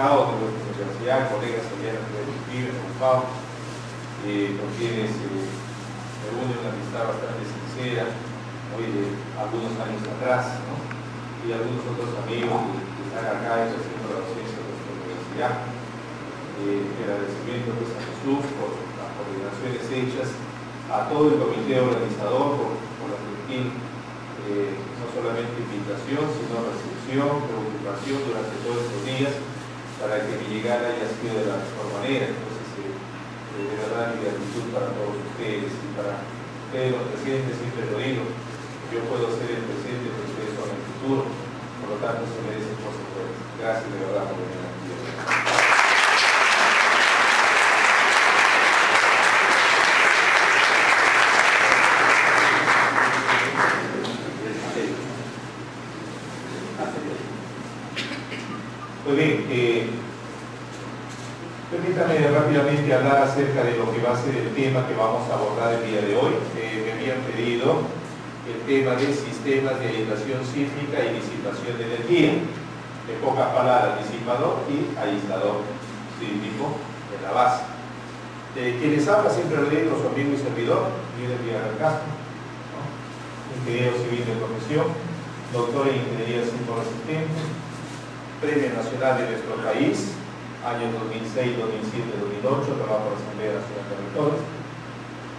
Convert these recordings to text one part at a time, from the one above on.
egresados de nuestra universidad, colegas que vienen de vivir en Pau, con quienes me une una amistad bastante sincera, hoy de algunos años atrás, ¿no? Y algunos otros amigos que están acá ejerciendo la docencia de nuestra universidad. El agradecimiento pues, a Jesús por las coordinaciones hechas, a todo el comité organizador por la gentil, no solamente invitación, sino recepción, preocupación durante todos estos días para que mi llegada haya sido de la mejor manera. Entonces, de verdad, mi gratitud para todos ustedes y para ustedes, los presidentes, siempre lo digo, yo puedo ser el presente, pero ustedes son el futuro, por lo tanto, se merecen cosas buenas. Gracias de verdad por venir aquí. Pues bien, permítanme rápidamente hablar acerca de lo que va a ser el tema que vamos a abordar el día de hoy. Me habían pedido el tema de sistemas de aislación sísmica y disipación de energía. En pocas palabras, disipador y aislador sísmico en la base. Quien les habla siempre lo digo, su amigo y servidor, Miguel Villarreal Castro, ¿no? Ingeniero civil de profesión, doctor en ingeniería sismo-resistente, Premio Nacional de nuestro país, años 2006, 2007, 2008, trabajo por la Asamblea Nacional de Rectores,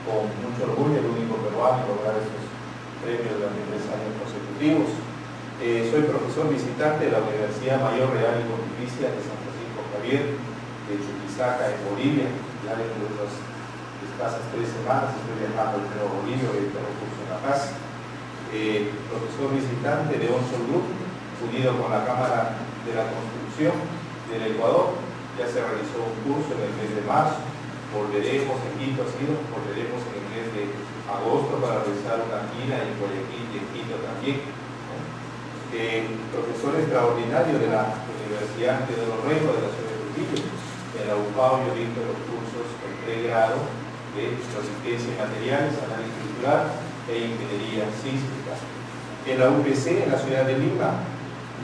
con mucho orgullo, el único peruano en lograr estos premios durante 3 años consecutivos. Soy profesor visitante de la Universidad Mayor Real y Pontificia de San Francisco Javier, de Chuquisaca, en Bolivia. Ya dentro de unas escasas 3 semanas estoy viajando al Nuevo Bolivia y tengo un curso en La Paz. Profesor visitante de Onshore Group, unido con la Cámara de la Construcción del Ecuador. Ya se realizó un curso en el mes de marzo, volveremos en Quito, volveremos en el mes de agosto para realizar una gira en Guayaquil y en Quito también. Profesor extraordinario de la Universidad de los Reyes de la ciudad de Trujillo. En la UPAO yo dicto los cursos en pregrado de resistencia en materiales, análisis estructural e ingeniería sísmica. En la UPC, en la ciudad de Lima,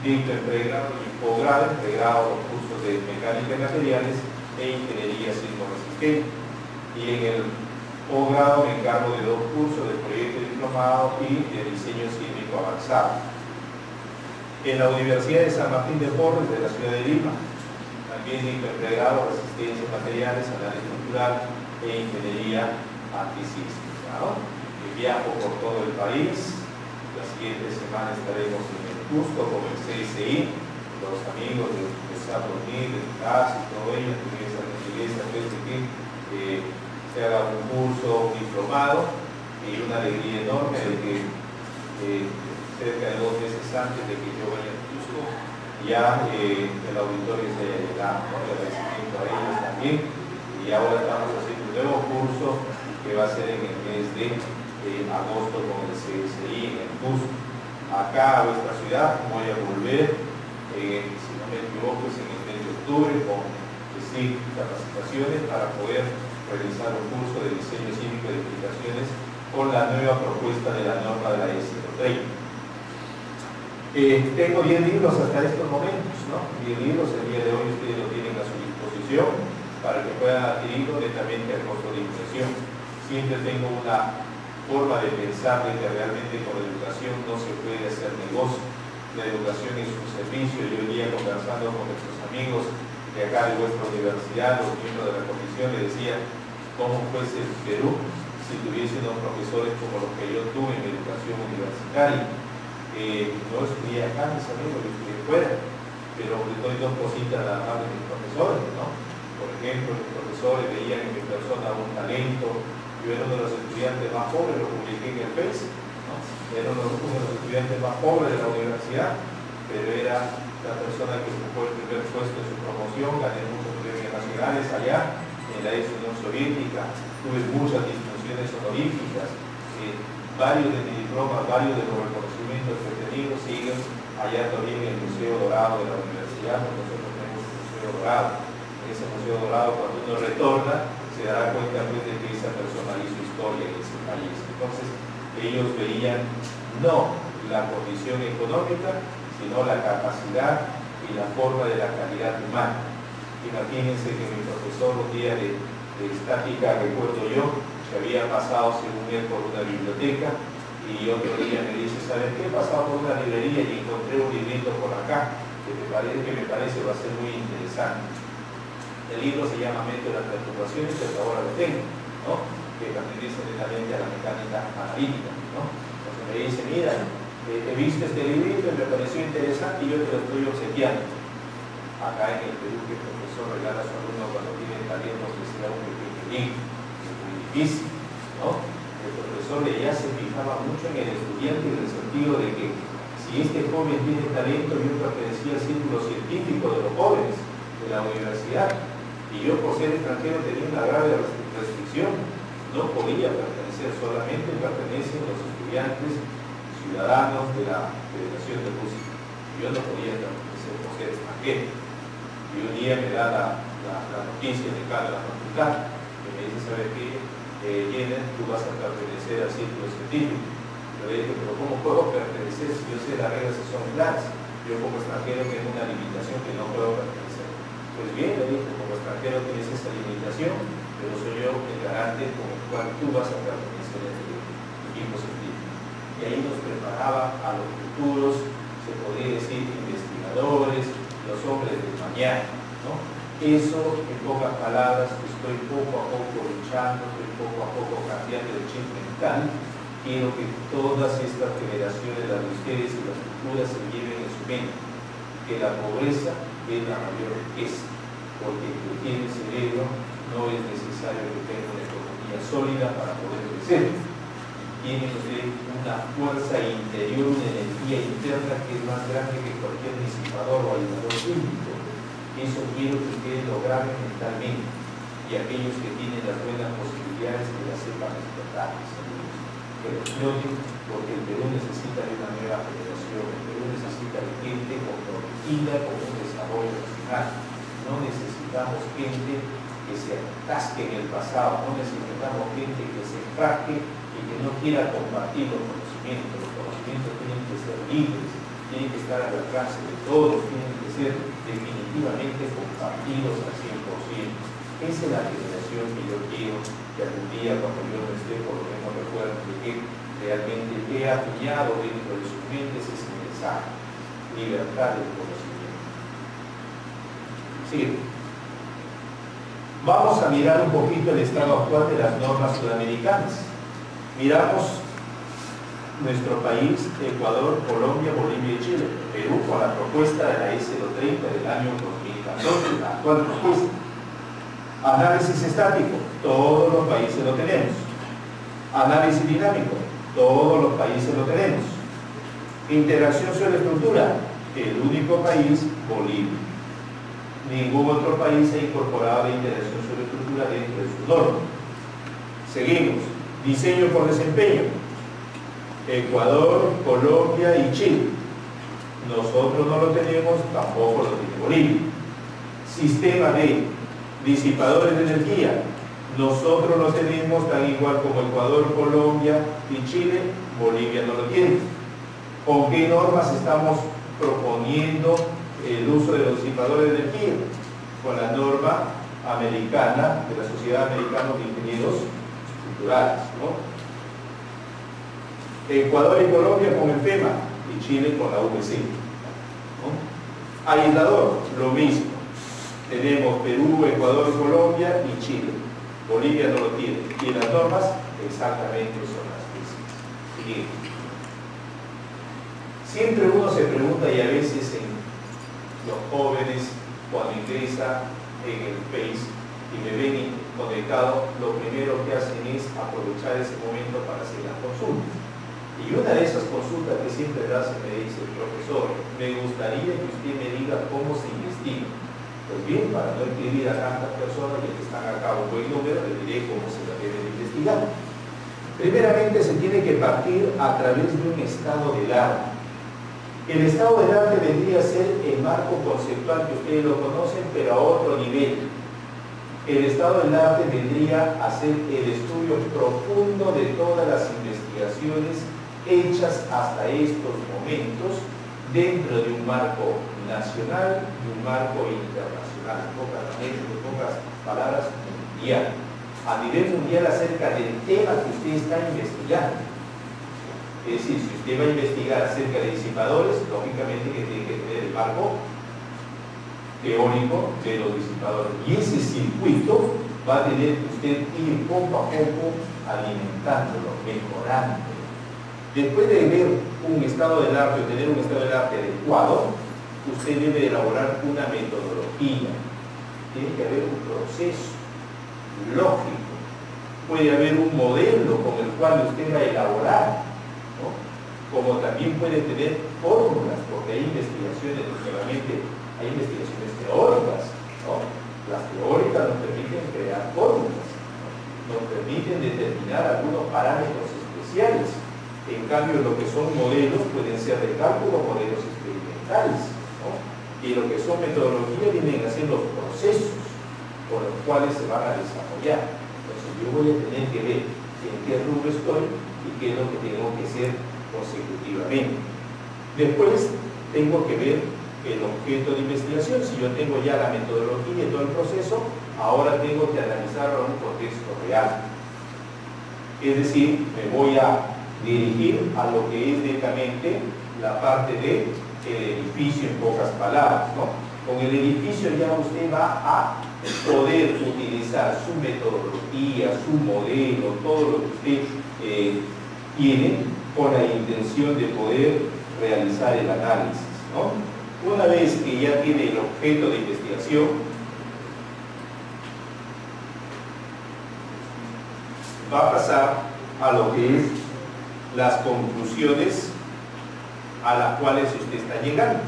dicto en pregrado y posgrado, en pregrado los cursos de mecánica de materiales e ingeniería sismo-resistente. Y en el posgrado me encargo de 2 cursos de proyecto diplomado y de diseño sísmico avanzado. En la Universidad de San Martín de Porres de la ciudad de Lima, también dicto en pregrado resistencia a materiales, análisis estructural e ingeniería antisísmica, ¿no? Viajo por todo el país. La siguiente semana estaremos en el Cusco con el CSI, los amigos de Santo Domingo, de CAS y todo ello, que esa gentileza de que se haga un curso, un diplomado, y una alegría enorme de que cerca de 2 meses antes de que yo vaya al Cusco, ya el auditorio se haya llegado, ¿no? El agradecimiento a ellos también, y ahora estamos haciendo un nuevo curso que va a ser en el mes de agosto con el CSI en el Cusco. Acá a nuestra ciudad voy a volver, si no me equivoco, es en el mes de octubre con capacitaciones para poder realizar un curso de diseño sísmico de edificaciones con la nueva propuesta de la norma de la E130. Tengo 10 libros hasta estos momentos, ¿no? 10 libros, el día de hoy ustedes lo tienen a su disposición para que puedan adquirirlo netamente al costo de impresión. Siempre tengo una forma de pensar de que realmente con la educación no se puede hacer negocio. La educación es un servicio. Yo hoy día conversando con nuestros amigos de acá de vuestra universidad, los miembros de la comisión, le decía cómo fuese el Perú si tuviese unos profesores como los que yo tuve en educación universitaria. No estudié acá, mis amigos, yo estudié fuera, pero les doy 2 cositas nada más de mis profesores, ¿no? Por ejemplo, los profesores veían en mi persona un talento. Yo era uno de los estudiantes más pobres, lo publiqué en el Face, ¿no? Era uno de los estudiantes más pobres de la universidad, pero era la persona que ocupó el primer puesto en su promoción, gané muchos premios nacionales allá, en la ex Unión Soviética, tuve muchas distinciones honoríficas, varios de mis diplomas, varios de los reconocimientos que he tenido siguen allá todavía en el Museo Dorado de la Universidad, porque nosotros tenemos un Museo Dorado. En ese Museo Dorado, cuando uno retorna, se dará cuenta pues, de que esa persona hizo historia en ese país. Entonces, ellos veían no la condición económica, sino la capacidad y la forma de la calidad humana. Imagínense que mi profesor un día de estática, recuerdo yo, que había pasado según él por una biblioteca y otro día me dice, ¿sabes qué? He pasado por una librería y encontré un librito por acá que me parece va a ser muy interesante. El libro se llama Mente de las Perturbaciones, pero ahora lo tengo, ¿no? Que pertenece netamente a la mecánica analítica, ¿no? Entonces me dice, mira, he visto este librito y me pareció interesante y yo te lo estoy obsequiando. Acá en el Perú, que el profesor regala a su alumno cuando tiene talento, que sea un pequeño libro, es muy difícil, ¿no? El profesor ya se fijaba mucho en el estudiante en el sentido de que si este joven tiene talento, yo pertenecía al círculo científico de los jóvenes de la universidad, y yo por ser extranjero tenía una grave restricción, no podía pertenecer, solamente pertenecen los estudiantes ciudadanos de la Federación de Rusia. Yo no podía pertenecer por ser extranjero. Y un día me da la noticia de acá de la facultad, que me dice, ¿sabes qué? Jenner, tú vas a pertenecer al círculo científico. Yo le dije, pero ¿cómo puedo pertenecer si yo sé las reglas que son claras? Yo como extranjero tengo una limitación que no puedo pertenecer. Pues bien, le dije, como extranjero tienes esa limitación, pero soy yo el garante con el cual tú vas a pertenecer a este equipo científico. Y ahí nos preparaba a los futuros, se podría decir, investigadores, los hombres del mañana, ¿no? Eso, en pocas palabras, estoy poco a poco luchando, estoy poco a poco cambiando el chip mental. Quiero que todas estas generaciones, las de ustedes y las futuras, se lleven en su mente que la pobreza es la mayor riqueza, porque el que tiene cerebro no es necesario que tenga una economía sólida para poder crecer. Tiene usted una fuerza interior, una energía interna que es más grande que cualquier disipador o aislador químico. Eso quiero que ustedes lo graben mentalmente, y aquellos que tienen las buenas posibilidades que las sepan explotar, que lo exploten, porque el Perú necesita de una nueva generación, el Perú necesita de gente comprometida con un desarrollo nacional. No necesitamos gente que se atasque en el pasado, no necesitamos gente que se enfrasque y que no quiera compartir los conocimientos. Los conocimientos tienen que ser libres, tienen que estar al alcance de todos, tienen que ser definitivamente compartidos al 100%. Esa es la generación que yo quiero que algún día, cuando yo no esté, por lo menos recuerden de que realmente he acuñado dentro de sus mentes ese mensaje: libertad del conocimiento. Sí. Vamos a mirar un poquito el estado actual de las normas sudamericanas. Miramos nuestro país, Ecuador, Colombia, Bolivia y Chile. Perú, con la propuesta de la S-30 del año 2014, la actual propuesta. Análisis estático, todos los países lo tenemos. Análisis dinámico, todos los países lo tenemos. Interacción sobre estructura, el único país, Bolivia. Ningún otro país ha incorporado la interacción sobre estructura dentro de sus normas. Seguimos. Diseño por desempeño, Ecuador, Colombia y Chile. Nosotros no lo tenemos, tampoco lo tiene Bolivia. Sistema de disipadores de energía, nosotros lo tenemos tan igual como Ecuador, Colombia y Chile. Bolivia no lo tiene. ¿Con qué normas estamos proponiendo el uso de los disipadores de energía? Con la norma americana de la Sociedad Americana de Ingenieros Estructurales, ¿no? Ecuador y Colombia con el FEMA y Chile con la UBC, ¿no? Aislador, lo mismo. Tenemos Perú, Ecuador, Colombia y Chile. Bolivia no lo tiene. Y las normas exactamente son las mismas. Siguiente. Siempre uno se pregunta, y a veces en los jóvenes cuando ingresa en el Face y me ven conectado, lo primero que hacen es aprovechar ese momento para hacer las consultas. Y una de esas consultas que siempre hace me dice: profesor, me gustaría que usted me diga cómo se investiga. Pues bien, para no escribir a tantas personas que están acá un buen número, le diré cómo se la debe investigar. Primeramente se tiene que partir a través de un estado del arte. El estado del arte vendría a ser el marco conceptual que ustedes lo conocen, pero a otro nivel. El estado del arte vendría a ser el estudio profundo de todas las investigaciones hechas hasta estos momentos dentro de un marco nacional y un marco internacional. internacional, en pocas palabras, mundial. A nivel mundial acerca del tema que usted está investigando. Es decir, si usted va a investigar acerca de disipadores, lógicamente que tiene que tener el marco teórico de los disipadores. Y ese circuito va a tener que usted ir poco a poco alimentándolo, mejorando. Después de ver un estado del arte o tener un estado del arte adecuado, usted debe elaborar una metodología. Tiene que haber un proceso lógico. Puede haber un modelo con el cual usted va a elaborar, ¿no? Como también puede tener fórmulas, porque hay investigaciones, nuevamente, hay investigaciones teóricas, ¿no? Las teóricas nos permiten crear fórmulas, ¿no? Nos permiten determinar algunos parámetros especiales. En cambio, lo que son modelos pueden ser de cálculo, modelos experimentales, ¿no? Y lo que son metodologías vienen a ser los procesos por los cuales se van a desarrollar. Entonces, yo voy a tener que ver en qué rubro estoy y qué es lo que tengo que hacer consecutivamente. Después, tengo que ver el objeto de investigación. Si yo tengo ya la metodología y todo el proceso, ahora tengo que analizarlo en un contexto real. Es decir, me voy a dirigir a lo que es netamente la parte del edificio en pocas palabras, ¿no? Con el edificio ya usted va a poder utilizar su metodología, su modelo, todo lo que usted tiene con la intención de poder realizar el análisis, ¿no? Una vez que ya tiene el objeto de investigación, va a pasar a lo que es las conclusiones a las cuales usted está llegando.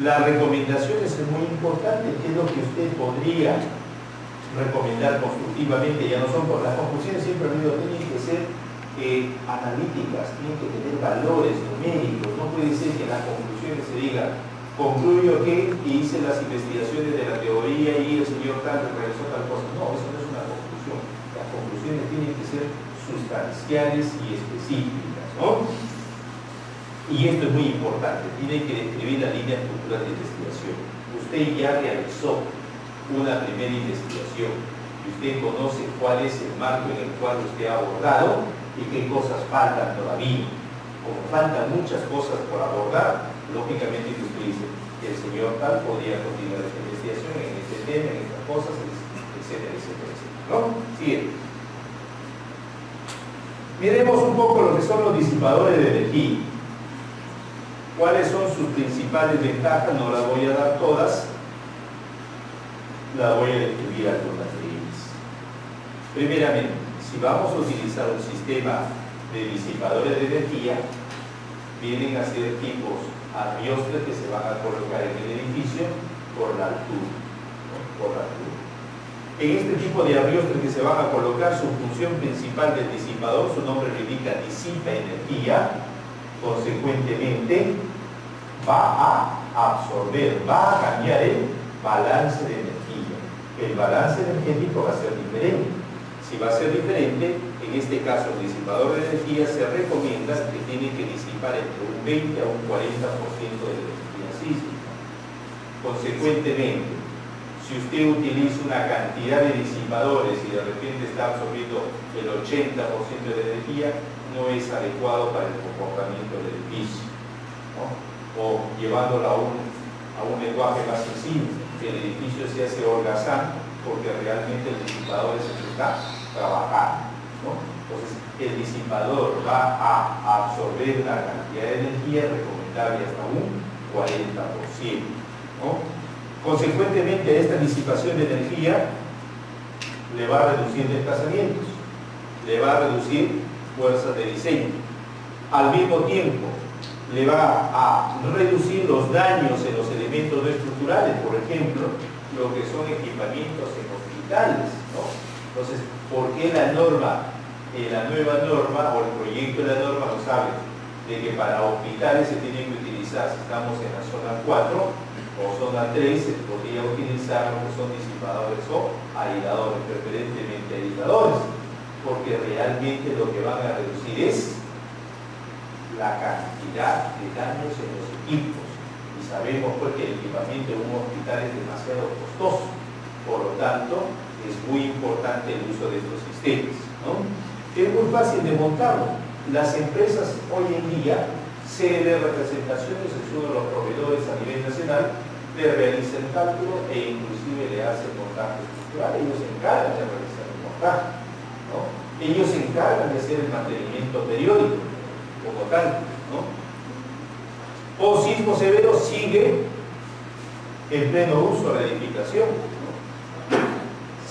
Las recomendaciones es muy importante, qué es lo que usted podría recomendar constructivamente. Ya no son por las conclusiones, siempre tienen que ser analíticas, tienen que tener valores numéricos. No puede ser que en las conclusiones se diga, concluyo que hice las investigaciones de la teoría y el señor tal realizó tal cosa. No, eso no es una conclusión. Las conclusiones tienen que ser sustanciales y específicas, ¿no? Y esto es muy importante, tiene que describir la línea estructural de investigación. Usted ya realizó una primera investigación y usted conoce cuál es el marco en el cual usted ha abordado y qué cosas faltan todavía. Como faltan muchas cosas por abordar, lógicamente que usted dice que el señor tal podría continuar esta investigación en este tema, en estas cosas, etcétera, etcétera, etcétera, ¿no? Sigue. Miremos un poco lo que son los disipadores de energía. ¿Cuáles son sus principales ventajas? No las voy a dar todas, las voy a describir algunas de ellas. Primeramente, si vamos a utilizar un sistema de disipadores de energía, vienen a ser tipos arriostres que se van a colocar en el edificio por la altura, ¿no? Por la altura. En este tipo de arriostres que se van a colocar, su función principal del disipador, su nombre lo indica, disipa energía. Consecuentemente, va a absorber, va a cambiar el balance de energía. El balance energético va a ser diferente. Si va a ser diferente, en este caso el disipador de energía se recomienda que tiene que disipar entre un 20 a un 40% de la energía sísmica. Consecuentemente, si usted utiliza una cantidad de disipadores y de repente está absorbiendo el 80% de la energía, no es adecuado para el comportamiento del edificio, ¿no? O llevándolo a un lenguaje más sencillo, que el edificio se hace holgazán porque realmente el disipador es el que está trabajando, ¿no? Entonces el disipador va a absorber una cantidad de energía recomendable hasta un 40%, ¿no? Consecuentemente a esta disipación de energía le va a reducir desplazamientos, le va a reducir fuerzas de diseño. Al mismo tiempo, le va a reducir los daños en los elementos no estructurales, por ejemplo, lo que son equipamientos en hospitales, ¿no? Entonces, ¿por qué la norma, la nueva norma o el proyecto de la norma nos habla de que para hospitales se tienen que utilizar, si estamos en la zona 4 o zona 3, se podría utilizar lo que son disipadores o aisladores, preferentemente aisladores, porque realmente lo que van a reducir es la cantidad de daños en los equipos. y sabemos pues que el equipamiento de un hospital es demasiado costoso, por lo tanto es muy importante el uso de estos sistemas, ¿no? Es muy fácil de montarlo. Las empresas hoy en día, CL Representaciones, es uno de los proveedores a nivel nacional, le realiza el cálculo e inclusive le hace el montaje estructural. Ellos se encargan de realizar el montaje, ¿no? Ellos se encargan de hacer el mantenimiento periódico como tal, ¿no? O sismo severo sigue en pleno uso la edificación, ¿no?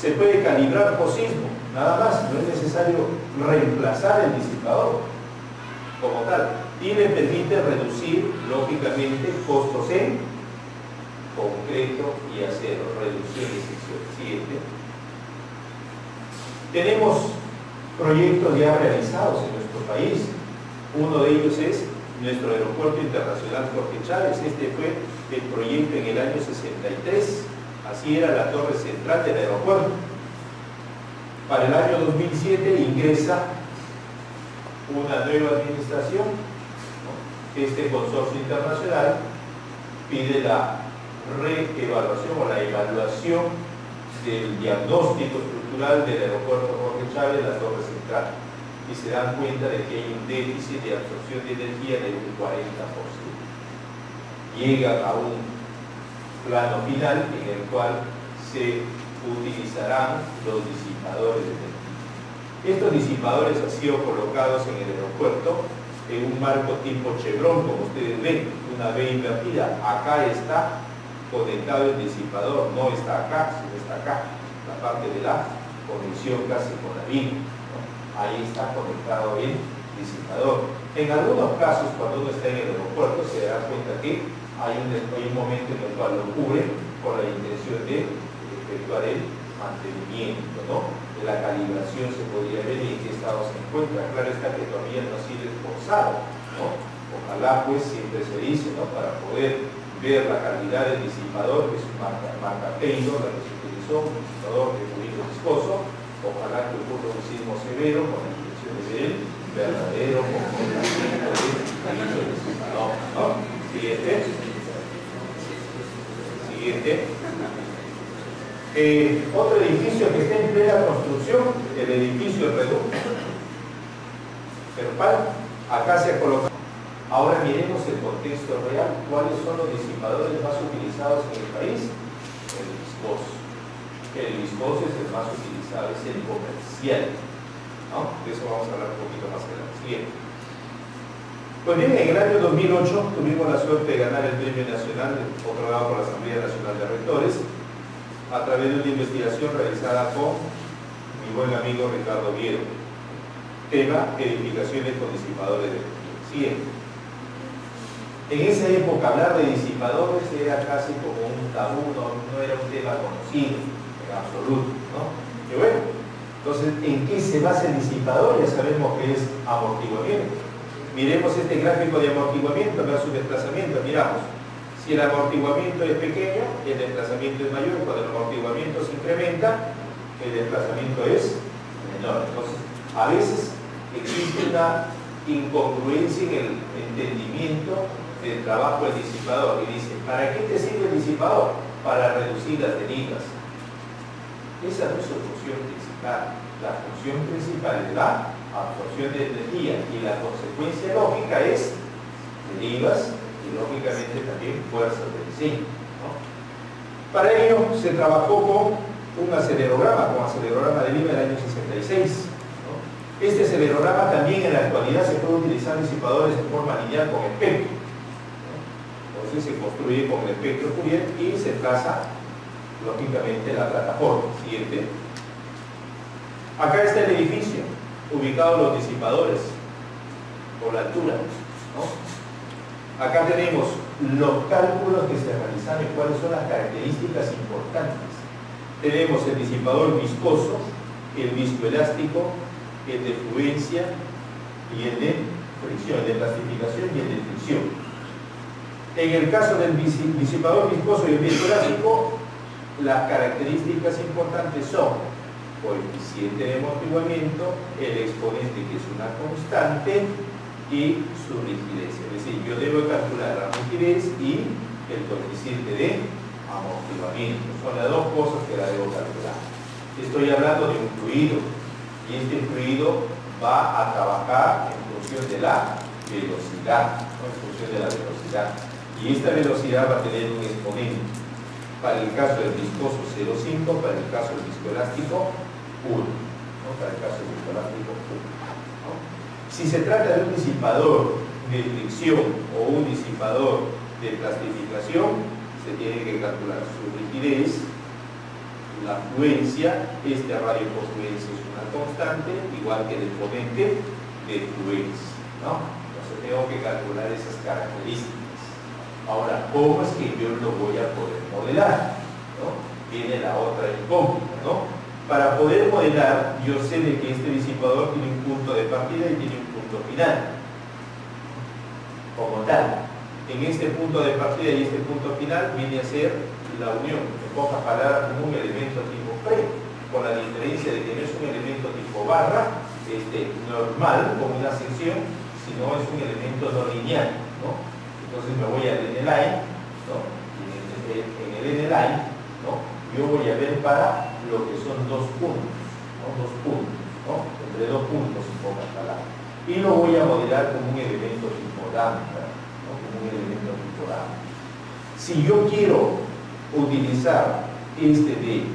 Se puede calibrar por sismo, nada más, no es necesario reemplazar el disipador como tal, y le permite reducir lógicamente costos en concreto y acero, reducción de sección. Siguiente. Tenemos proyectos ya realizados en nuestro país. Uno de ellos es nuestro Aeropuerto Internacional Jorge Chávez. Este fue el proyecto en el año 63. Así era la torre central del aeropuerto. Para el año 2007 ingresa una nueva administración, ¿no? Este consorcio internacional pide la reevaluación o la evaluación del diagnóstico estructural del aeropuerto Jorge Chávez, la torre central, y se dan cuenta de que hay un déficit de absorción de energía de un 40%. Llegan a un plano final en el cual se utilizarán los disipadores de energía. Estos disipadores han sido colocados en el aeropuerto en un marco tipo chevron, como ustedes ven, una B invertida. Acá está conectado el disipador, no está acá, sino está acá, la parte de la conexión casi con la vía, ¿no? Ahí está conectado el disipador. En algunos casos, cuando uno está en el aeropuerto, se dará cuenta que hay un momento en el cual lo cubre con la intención de efectuar el mantenimiento, ¿no? De la calibración se podría ver en qué estado se encuentra. Claro está que todavía no ha sido esforzado, ¿no? Ojalá pues siempre se dice, ¿no? Para poder ver la calidad del disipador, que es una marca Taylor, la que se utilizó, un disipador de fluido viscoso. Ojalá que ocurra un sismo severo con la intención de ver el verdadero comportamiento del fluido disipador, ¿no? Siguiente. Otro edificio que está en plena construcción, el edificio Reducto. Acá se ha colocado. Ahora miremos el contexto real. ¿Cuáles son los disipadores más utilizados en el país? El viscoso. El viscoso es el más utilizado, es el comercial, ¿no? De eso vamos a hablar un poquito más adelante. Siguiente. Pues bien, en el año 2008 tuvimos la suerte de ganar el Premio Nacional, otorgado por la Asamblea Nacional de Rectores, a través de una investigación realizada con mi buen amigo Ricardo Viero. Tema: edificaciones con disipadores de energía. Siguiente. En esa época hablar de disipadores era casi como un tabú, no era un tema conocido en absoluto, ¿no? Y bueno, entonces, ¿en qué se basa el disipador? Ya sabemos que es amortiguamiento. Miremos este gráfico de amortiguamiento versus desplazamiento. Miramos, si el amortiguamiento es pequeño, el desplazamiento es mayor. Cuando el amortiguamiento se incrementa, el desplazamiento es menor. Entonces, a veces existe una incongruencia en el entendimiento del trabajo del disipador, y dice: ¿para qué te sirve el disipador? Para reducir las derivas. Esa no es su función principal. La función principal es la absorción de energía, y la consecuencia lógica es derivas y lógicamente también fuerzas de diseño, ¿no? Para ello se trabajó con un acelerograma, de Lima del año 66, ¿no? Este acelerograma también en la actualidad se puede utilizar disipadores en forma lineal con espectro, ¿no? Entonces se construye con el espectro Fourier y se traza lógicamente la plataforma. Siguiente. Acá está el edificio, ubicados los disipadores por la altura, ¿no? Acá tenemos los cálculos que se realizaron y cuáles son las características importantes. Tenemos el disipador viscoso, el viscoelástico, el de fluencia y el de fricción, el de plastificación y el de fricción. En el caso del disipador viscoso y el viscoelástico, las características importantes son coeficiente de amortiguamiento, el exponente, que es una constante, y su rigidez. Es decir, yo debo calcular la rigidez y el coeficiente de amortiguamiento. Son las dos cosas que la debo calcular. Estoy hablando de un fluido y este fluido va a trabajar en función de la velocidad, ¿no? En función de la velocidad. Y esta velocidad va a tener un exponente. Para el caso del viscoso 0,5, para el caso del viscoelástico 1. ¿No? Para el caso del viscoelástico 1. ¿No? Si se trata de un disipador de fricción o un disipador de plastificación, se tiene que calcular su rigidez, la fluencia, este radio por fluencia es una constante, igual que el exponente de fluencia, ¿no? Entonces tengo que calcular esas características. Ahora, ¿cómo es que yo lo voy a poder modelar? ¿No? Viene la otra incógnita, ¿no? Para poder modelar, yo sé de que este disipador tiene un punto de partida y tiene un punto final. Como tal, en este punto de partida y este punto final viene a ser la unión, en pocas palabras, como un elemento tipo pre, con la diferencia de que no es un elemento tipo barra normal, como una sección, sino es un elemento no lineal, ¿no? Entonces me voy al n-line, ¿no? Y en el n-line, ¿no? Yo voy a ver para lo que son dos puntos, ¿no? Dos puntos, ¿no? Entre dos puntos, en pocas palabras. Y lo voy a modelar como un elemento tipo lambda, ¿no? Como un elemento tipo lambda. Si yo quiero utilizar este de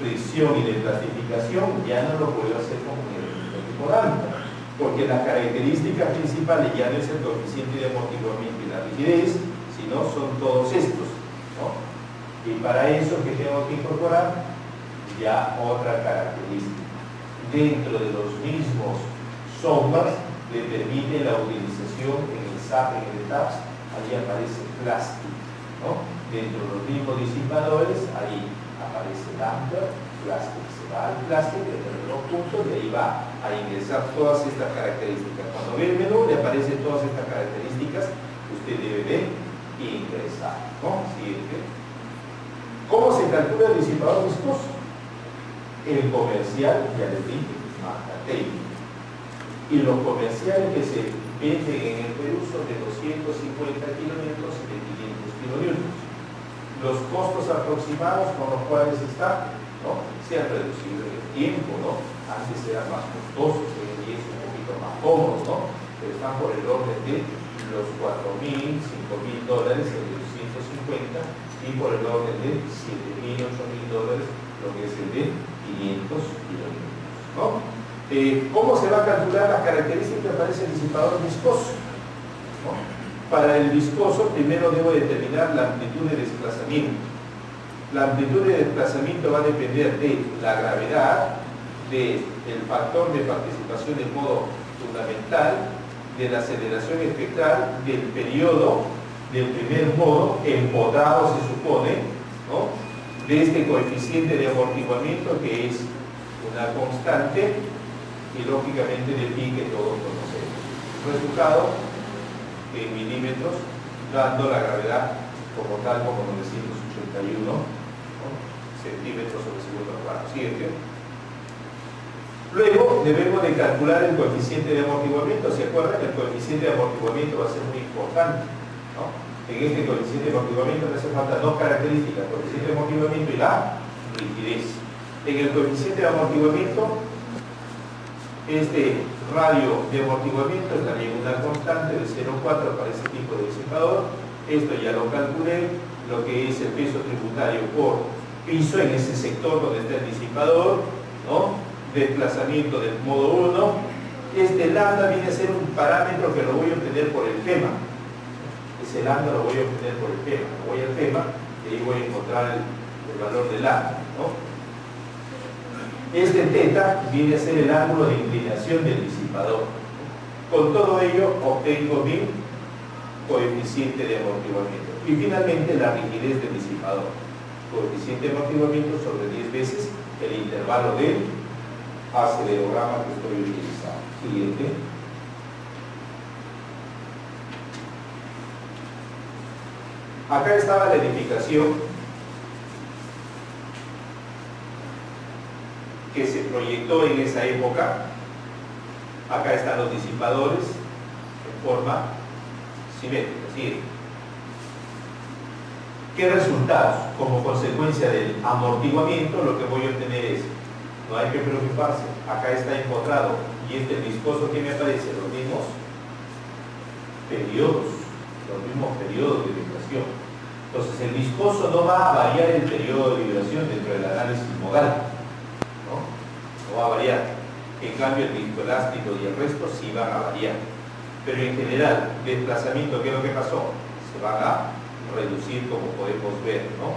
fricción y de plastificación, ya no lo puedo hacer como un elemento tipo lambda, porque las características principales ya no es el coeficiente de amortiguamiento y la rigidez, sino son todos estos, ¿no? Y para eso, ¿qué tengo que incorporar? Ya otra característica. Dentro de los mismos softwares le permite la utilización en el SAP, en el TAPS, allí aparece plástico, ¿no? Dentro de los mismos disipadores, ahí aparece lambda, plástico. Se va al plástico, entre los puntos, y ahí va a ingresar todas estas características. Cuando ve el menú, le aparecen todas estas características que usted debe de ingresar, ¿no? Siguiente. ¿Cómo se calcula el disipador viscoso? El comercial, ya les dije, marca técnica. Y los comerciales que se venden en el Perú son de 250 kilómetros y de 500 kilonewtons. Los costos aproximados con los cuales están, ¿no? Se han reducido en el tiempo, ¿no? Antes eran más costosos, hoy en día es un poquito más cómodos, ¿no? Pero están por el orden de los $4,000, $5,000 el de 250 y por el orden de $7,000, $8,000 lo que es el de 500 kilómetros, ¿no? ¿Cómo se va a calcular las características que aparece el disipador viscoso? ¿No? Para el viscoso, primero debo determinar la amplitud de desplazamiento. La amplitud de desplazamiento va a depender de la gravedad, del factor de participación de modo fundamental, de la aceleración espectral, del periodo, del primer modo, empotado se supone, ¿no? De este coeficiente de amortiguamiento que es una constante y lógicamente del pi que todos conocemos. Resultado en milímetros, dando la gravedad como tal, como 981, ¿no? Centímetros sobre segundo cuadrado. Siguiente. Luego debemos de calcular el coeficiente de amortiguamiento. ¿Se acuerdan? El coeficiente de amortiguamiento va a ser muy importante, ¿no? En este coeficiente de amortiguamiento me hace falta dos características: el coeficiente de amortiguamiento y la rigidez. En el coeficiente de amortiguamiento, este radio de amortiguamiento es la diagonal constante de 0,4 para ese tipo de disipador. Esto ya lo calculé, lo que es el peso tributario por piso en ese sector donde está el disipador, ¿no? Desplazamiento del modo 1. Este lambda viene a ser un parámetro que lo voy a obtener por el FEMA. Ese lambda lo voy a obtener por el FEMA. Voy al FEMA y ahí voy a encontrar el valor del lambda, ¿no? Este θ viene a ser el ángulo de inclinación del disipador. Con todo ello obtengo mi coeficiente de amortiguamiento. Y finalmente la rigidez del disipador. Coeficiente de amortiguamiento sobre 10 veces el intervalo del acelerograma que estoy utilizando. Siguiente. Acá estaba la edificación que se proyectó en esa época. Acá están los disipadores en forma simétrica. Siguiente. ¿Qué resultados? Como consecuencia del amortiguamiento, lo que voy a obtener es, no hay que preocuparse, acá está empotrado, y este viscoso que me aparece, los mismos periodos de vibración. Entonces, el viscoso no va a variar el periodo de vibración dentro del análisis modal, no va a variar. En cambio, el viscoelástico y el resto sí van a variar. Pero en general, desplazamiento, ¿qué es lo que pasó? Se van a reducir, como podemos ver, ¿no?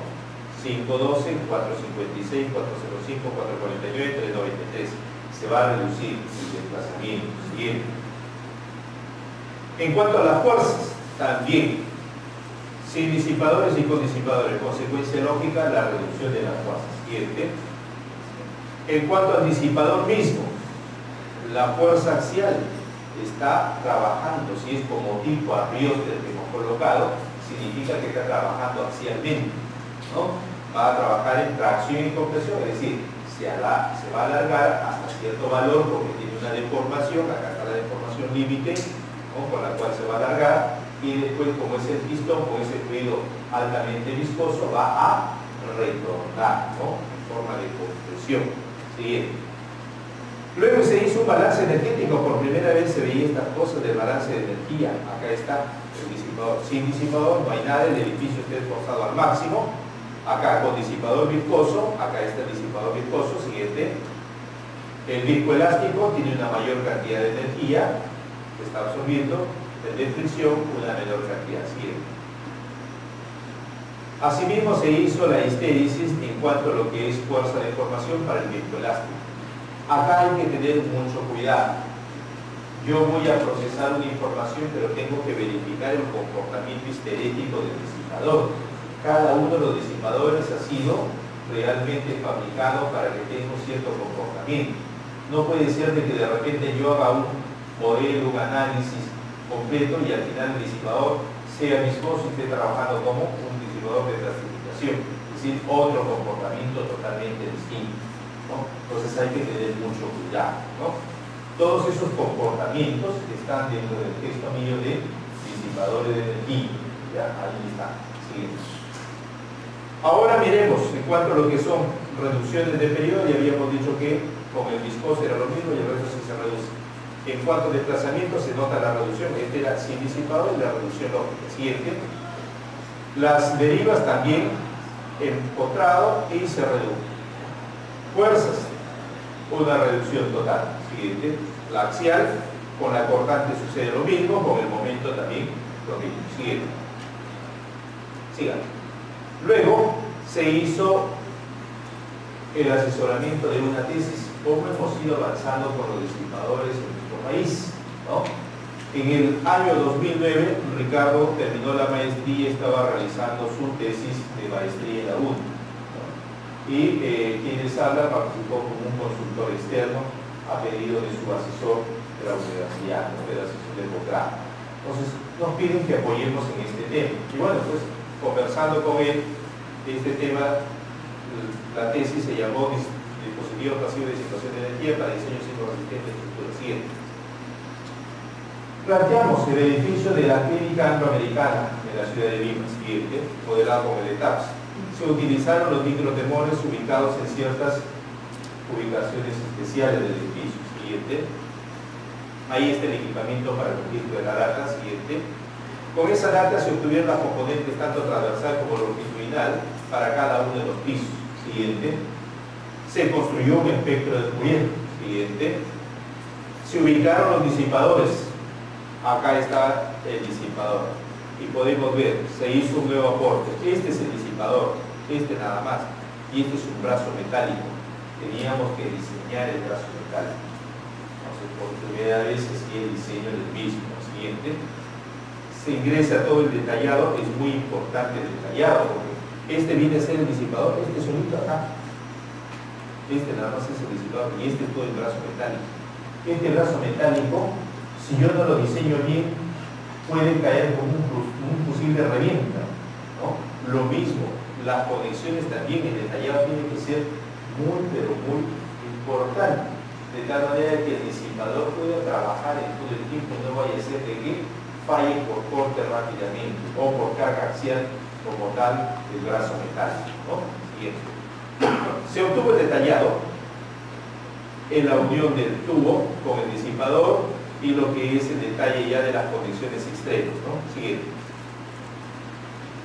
512, 456, 405, 449, 393. Se va a reducir el desplazamiento. Siguiente. En cuanto a las fuerzas, también, sin disipadores y con disipadores. Consecuencia lógica, la reducción de las fuerzas. Siguiente. En cuanto al disipador mismo, la fuerza axial está trabajando, si es como tipo Arioster que hemos colocado, significa que está trabajando axialmente, ¿no? Va a trabajar en tracción y compresión, es decir, se va a alargar hasta cierto valor porque tiene una deformación, acá está la deformación límite, ¿no? Con la cual se va a alargar, y después, como es el pistón, con ese fluido altamente viscoso, va a retornar, ¿no? En forma de compresión. Siguiente. Luego se hizo un balance energético, por primera vez se veía estas cosas del balance de energía. Acá está el disipador. Sin disipador no hay nada, el edificio está esforzado al máximo. Acá con disipador viscoso, acá está el disipador viscoso. Siguiente. El viscoelástico tiene una mayor cantidad de energía que está absorbiendo, el de fricción una menor cantidad. Siguiente. Asimismo se hizo la histéresis en cuanto a lo que es fuerza de formación para el viscoelástico. Acá hay que tener mucho cuidado. Yo voy a procesar una información, pero tengo que verificar el comportamiento histerético del disipador. Cada uno de los disipadores ha sido realmente fabricado para que tenga un cierto comportamiento. No puede ser de que de repente yo haga un modelo, un análisis completo y al final el disipador sea viscoso y esté trabajando como un disipador de clasificación. Es decir, otro comportamiento totalmente distinto, ¿no? Entonces hay que tener mucho cuidado, ¿no? Todos esos comportamientos están dentro del texto mío de disipadores de energía. Ya, ahí está. Siguiente. Ahora miremos en cuanto a lo que son reducciones de periodo. Ya habíamos dicho que con el viscoso era lo mismo y el resto sí se reduce. En cuanto a desplazamiento se nota la reducción. Este era sin disipador y la reducción lógica. Siguiente. Las derivas también empotrado y se reduce. Fuerzas, una reducción total. Siguiente. La axial, con la cortante sucede lo mismo, con el momento también lo mismo. Siguiente. Sigan. Luego se hizo el asesoramiento de una tesis, cómo hemos ido avanzando con los disipadores en nuestro país, ¿no? En el año 2009, Ricardo terminó la maestría y estaba realizando su tesis de maestría en la UNI, ¿no? Y quienes hablan participó como un consultor externo a pedido de su asesor de la universidad, ¿no? Del asesor del posgrado. Entonces nos piden que apoyemos en este tema. Y bueno, pues conversando con él, este tema, la tesis se llamó Dispositivo Pasivo de Disipación de Energía para Diseño Sismo-Resistente de Estructura. Siguiente. Planteamos el edificio de la Clínica Angloamericana de la ciudad de Lima, siguiente, modelado con el ETAPS. Se utilizaron los microtemores ubicados en ciertas ubicaciones especiales del edificio. Siguiente. Ahí está el equipamiento para el registro de la data. Siguiente. Con esa data se obtuvieron las componentes tanto transversal como longitudinal para cada uno de los pisos. Siguiente. Se construyó un espectro de Fourier. Siguiente. Se ubicaron los disipadores. Acá está el disipador. Y podemos ver, se hizo un nuevo aporte. Este es el disipador, este nada más. Y este es un brazo metálico. Teníamos que diseñar el brazo metálico. Entonces, por primera vez es el diseño del mismo. Siguiente. Se ingresa todo el detallado, es muy importante el detallado, porque este viene a ser el disipador, este solito acá. Este nada más es el disipador y este es todo el brazo metálico. Este brazo metálico, si yo no lo diseño bien, puede caer como un fusil de revienta, ¿no? Lo mismo, las conexiones también, el detallado tiene que ser muy, pero muy importante, de tal manera que el disipador pueda trabajar en todo el tiempo, no vaya a ser de que falle por corte rápidamente o por carga axial como tal del brazo metálico, ¿no? Siguiente. Se obtuvo el detallado en la unión del tubo con el disipador y lo que es el detalle ya de las conexiones extremas, ¿no? Siguiente.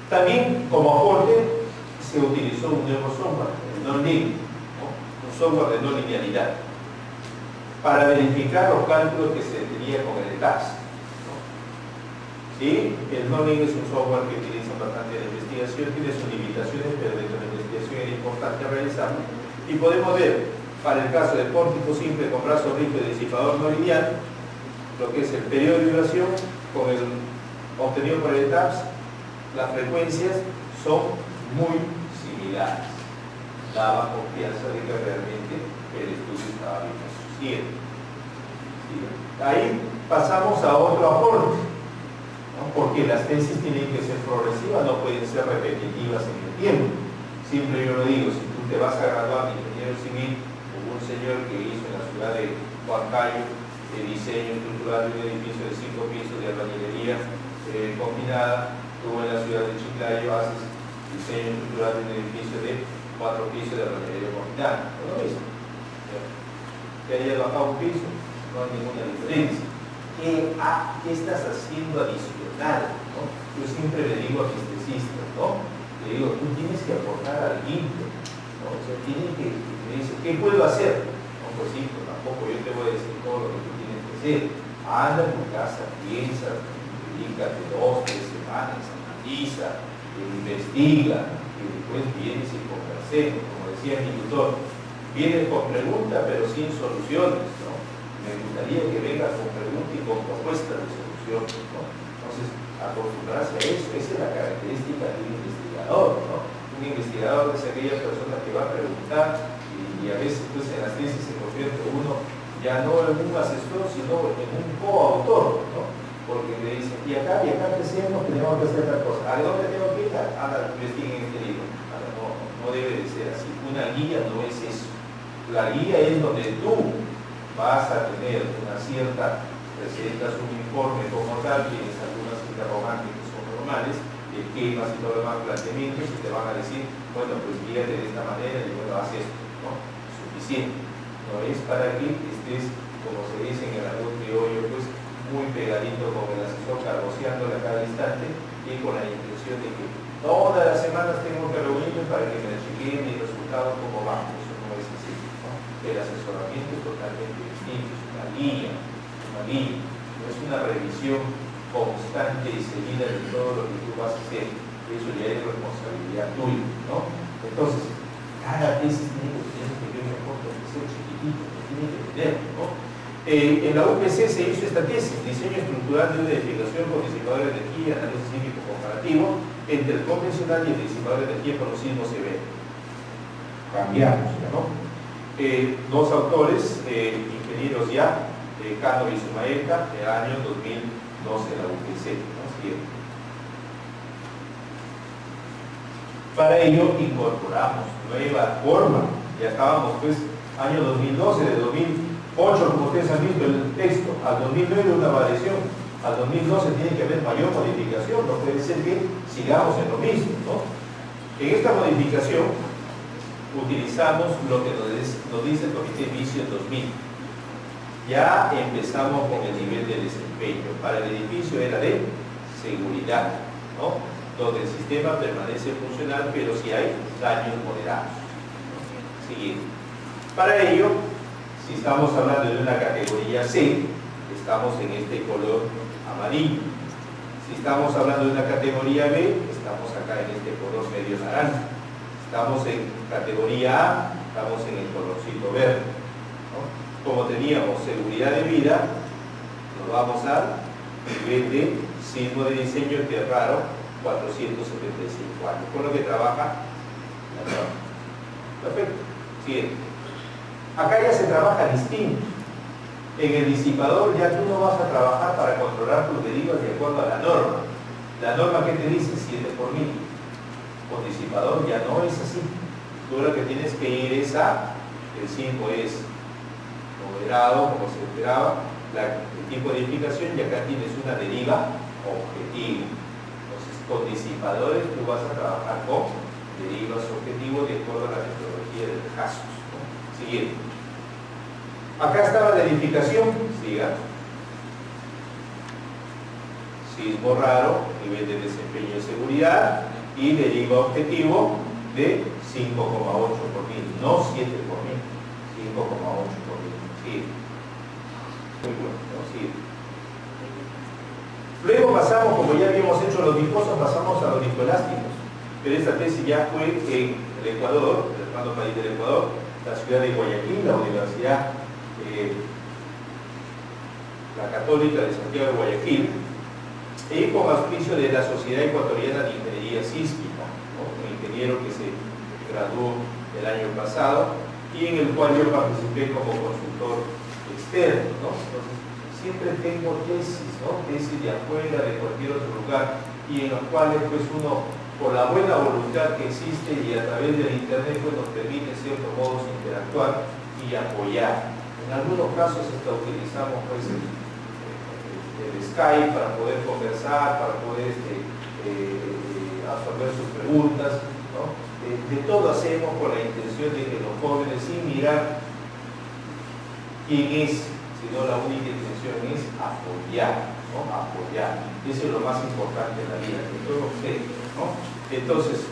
También como aporte se utilizó un nuevo software, el non-linear, ¿no? Un software de no linealidad, para verificar los cálculos que se tenía con el ETAPS, ¿no? ¿Sí? El non-linear es un software que utiliza bastante en la investigación, tiene sus limitaciones, pero dentro de la investigación era importante realizarlo. Y podemos ver, para el caso del pórtico simple con brazo rígido y disipador no lineal, lo que es el periodo de vibración con el obtenido por el ETAPS, las frecuencias son muy similares. Daba confianza de que realmente el estudio estaba bien hecho. Siguiente. Ahí pasamos a otro aporte, ¿no? Porque las tesis tienen que ser progresivas, no pueden ser repetitivas en el tiempo. Siempre yo lo digo, si tú te vas a graduar de ingeniero civil, hubo un señor que hizo en la ciudad de Huancayo el diseño estructural de un edificio de 5 pisos de albañilería combinada. Tú en la ciudad de Chiclayo haces diseño estructural de un edificio de 4 pisos de albañilería combinada. ¿No lo mismo? Que hayas bajado un piso, no hay ninguna diferencia. ¿Qué estás haciendo adicional? ¿No? Yo siempre le digo a mis tesistas, ¿no? Le digo, tú tienes que aportar algo, ¿no? O sea, me dice, ¿qué puedo hacer? No, pues sí, pues tampoco yo te voy a decir todo lo que tú tienes que hacer. Anda en tu casa, piensa, dedícate 2, 3 semanas, analiza, investiga, y después vienes y conversemos. Como decía mi tutor, vienes con preguntas pero sin soluciones, ¿no? Me gustaría que vengas con preguntas y con propuestas de solución, ¿no? Entonces, acostumbrarse a eso, esa es la característica de un investigador, ¿no? Un investigador es aquella persona que va a preguntar y a veces pues, en las tesis se convierte uno ya no en un asesor, sino en un coautor, ¿no? Porque le dicen, y acá que hacemos, tenemos que hacer tal cosa. ¿A dónde tengo que ir? Anda, investiguen este libro. No debe de ser así. Una guía no es eso. La guía es donde tú vas a tener una cierta, presentas un informe como tal, tienes algunas interrogantes que son normales, esquemas y todo lo demás, planteamientos, y te van a decir, bueno, pues guíate de esta manera y bueno, haz esto, ¿no? Suficiente. No es para que estés, como se dice en el algún criollo, pues muy pegadito con el asesor, cargoceándole a cada instante y con la intención de que todas las semanas tengo que reunirme para que me chequeen mis resultados como van. Eso no es así, ¿no? El asesoramiento es totalmente distinto, es una guía, no es una revisión constante y seguida de todo lo que tú vas a hacer. Eso ya es responsabilidad tuya, ¿no? Entonces, cada tesis tiene que tener un pequeño aporte, que sea chiquitito, que tiene que tener, ¿no? En la UPC se hizo esta tesis, diseño estructural de una edificación con disipador de energía, análisis químico comparativo entre el convencional y el disipador de energía por los sismos severos. Cambiamos, ¿no? Dos autores, ingenieros ya, Cano y Sumaeca, del año 2012 en la UPC, ¿no? Siguiente. Para ello incorporamos nueva forma, ya estábamos pues año 2012, de 2008 como ustedes han visto el texto, al 2009 una variación, al 2012 tiene que haber mayor modificación, no puede ser que sigamos en lo mismo, ¿no? En esta modificación utilizamos lo que nos dice el Comité Vicio 2000. Ya empezamos con el nivel de desempeño. Para el edificio era de seguridad, ¿no? Donde el sistema permanece funcional, pero si hay daños moderados. Siguiente. Para ello, si estamos hablando de una categoría C, estamos en este color amarillo. Si estamos hablando de una categoría B, estamos acá en este color medio naranja. Estamos en categoría A, estamos en el colorcito verde, ¿no? Como teníamos seguridad de vida, nos vamos al nivel de sismo de diseño que es raro, 475 años, con lo que trabaja la norma. Perfecto. Siguiente. Acá ya se trabaja distinto. En el disipador ya tú no vas a trabajar para controlar tus derivas de acuerdo a la norma. La norma que te dice 7 por 1000. Con disipador ya no es así. Tú lo que tienes que ir es a, el 5 es moderado, como se esperaba, el tipo de edificación, y acá tienes una deriva objetivo. Entonces, con disipadores tú vas a trabajar con derivas objetivo de acuerdo a la metodología del caso, ¿no? Siguiente. Acá estaba la edificación, siga. Sismo raro, nivel de desempeño de seguridad y deriva objetivo de 5,8 por mil, no 7 por mil, 5,8 por mil. Sigue. Muy bueno, ¿no? Sigue. Luego pasamos, como ya habíamos hecho los difusos, pasamos a los discoelásticos. Pero esta tesis ya fue en el Ecuador, el hermano país del Ecuador, la ciudad de Guayaquil, la Universidad la Católica de Santiago de Guayaquil, y con auspicio de la Sociedad Ecuatoriana de Ingeniería Sísmica, ¿no? Un ingeniero que se graduó el año pasado y en el cual yo participé como consultor externo, ¿no? Entonces, siempre tengo tesis, ¿no? Tesis de afuera, de cualquier otro lugar, y en los cuales pues uno, por la buena voluntad que existe y a través del internet, pues nos permite en ciertos modos interactuar y apoyar. En algunos casos hasta utilizamos pues el Skype para poder conversar, para poder absorber sus preguntas, ¿no? De todo hacemos con la intención de que los jóvenes, sin mirar quién es, sino la única intención es apoyar, ¿no? Apoyar. Eso es lo más importante en la vida, que todos ustedes, ¿no? Entonces,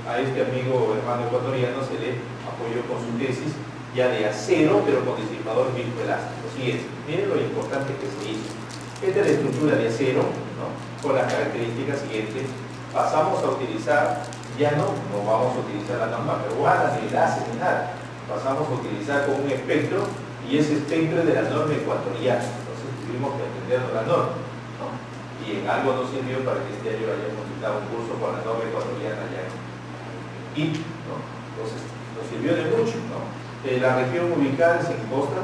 a este amigo hermano ecuatoriano se le apoyó con su tesis ya de acero, pero con disipador viscoelástico. Siguiente. Miren lo importante que se hizo. Esta es la estructura de acero, ¿no? Con las características siguientes. Pasamos a utilizar, ya no vamos a utilizar la norma peruana, ni el ACE, ni nada. Pasamos a utilizar con un espectro, y ese espectro es de la norma ecuatoriana. Entonces tuvimos que aprender la norma, ¿no? Y en algo nos sirvió para que este año hayamos dictado un curso con la norma ecuatoriana ya en ¿no? Entonces nos sirvió de mucho, ¿no? La región ubicada es en costa,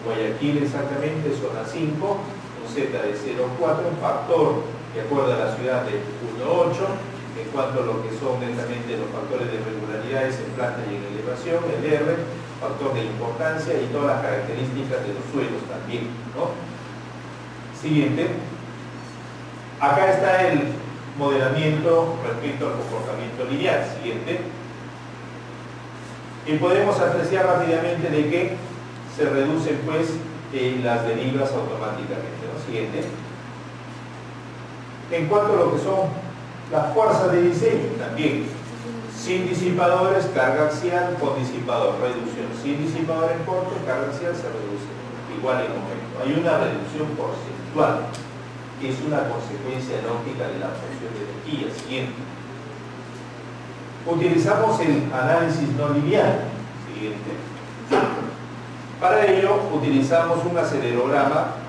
Guayaquil exactamente, zona 5, un Z de 0,4, un factor de acuerdo a la ciudad de 1,8, en cuanto a lo que son netamente los factores de irregularidades en planta y en elevación, el R, factor de importancia y todas las características de los suelos también, ¿no? Siguiente. Acá está el modelamiento respecto al comportamiento lineal. Siguiente. Y podemos apreciar rápidamente de que se reducen pues las derivas automáticamente, ¿no? Siguiente. En cuanto a lo que son las fuerzas de diseño, también sin disipadores, carga axial, con disipador, reducción. Sin disipador en corte, carga axial se reduce igual en momento. Hay una reducción porcentual, que es una consecuencia lógica de la absorción de energía. Siguiente. Utilizamos el análisis no lineal. Siguiente. Para ello utilizamos un acelerograma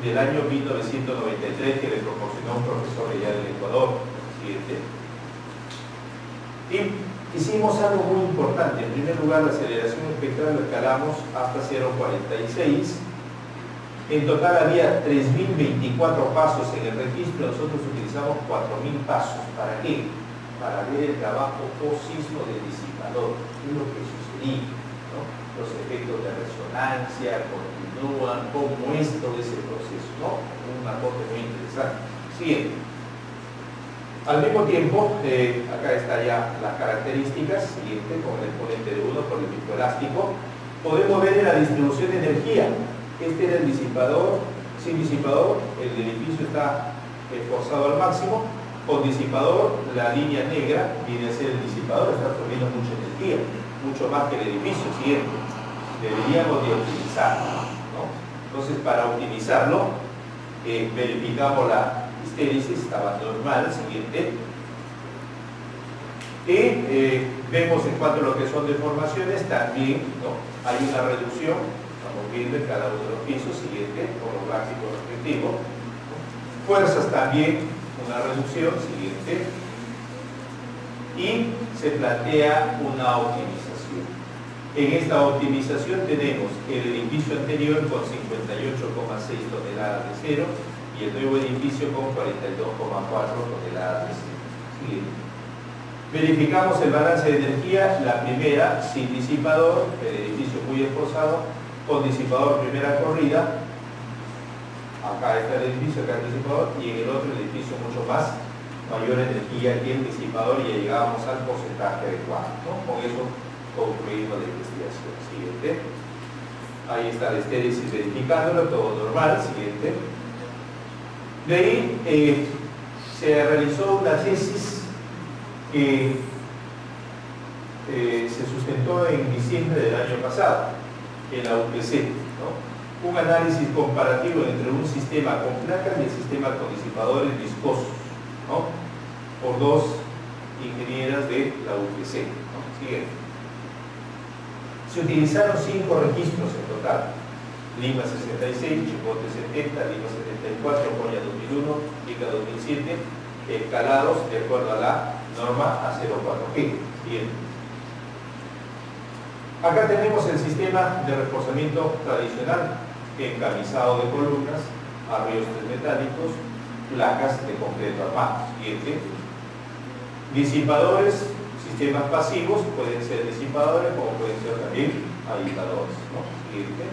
del año 1993 que le proporcionó un profesor allá del Ecuador. Siguiente. Y hicimos algo muy importante. En primer lugar, la aceleración espectral la escalamos hasta 0,46. En total había 3.024 pasos en el registro. Nosotros utilizamos 4.000 pasos. ¿Para qué? Para ver el trabajo post-sismo del disipador. ¿Qué es lo que sucedía? ¿No? Los efectos de resonancia continúan, cómo es todo ese proceso, ¿no? Un aporte muy interesante. Siguiente. Al mismo tiempo, acá está ya las características, siguiente, con el exponente de 1 por el viscoelástico. Podemos ver en la distribución de energía. Este era el disipador, sin disipador, el edificio está forzado al máximo. Con disipador, la línea negra viene a ser el disipador, está absorbiendo mucha energía, mucho más que el edificio. Siguiente. Deberíamos de optimizarlo, ¿no? Entonces, para optimizarlo, verificamos la histéresis, estaba normal. Siguiente. Y vemos en cuanto a lo que son deformaciones, también, ¿no? Hay una reducción, estamos viendo en cada uno de los pisos. Siguiente, con los gráficos respectivos. Fuerzas también, una reducción. Siguiente. Y se plantea una optimización. En esta optimización tenemos el edificio anterior con 58,6 toneladas de cero y el nuevo edificio con 42,4 toneladas de cero. Siguiente. Verificamos el balance de energía, la primera sin disipador, el edificio muy esforzado, con disipador primera corrida, Acá está el edificio, acá el disipador, y en el otro el edificio mucho más mayor energía que el disipador, y ya llegábamos al porcentaje adecuado, ¿no? Con eso concluimos la investigación. Siguiente. Ahí está la estéresis verificándolo, todo normal. Siguiente. De ahí se realizó una tesis que se sustentó en diciembre del año pasado en la UPC, ¿no? Un análisis comparativo entre un sistema con placas y el sistema con disipadores viscosos, ¿no? Por dos ingenieras de la UPC, ¿no? Siguiente. Se utilizaron 5 registros en total: Lima 66, Chipote 70, Lima 74, Coña 2001, Ica 2007, escalados de acuerdo a la norma A04G. Bien. Acá tenemos el sistema de reforzamiento tradicional: encamisado de columnas, arreglos metálicos, placas de concreto armado. Siguiente. Disipadores, sistemas pasivos, pueden ser disipadores como pueden ser también aisladores, ¿no? Siguiente.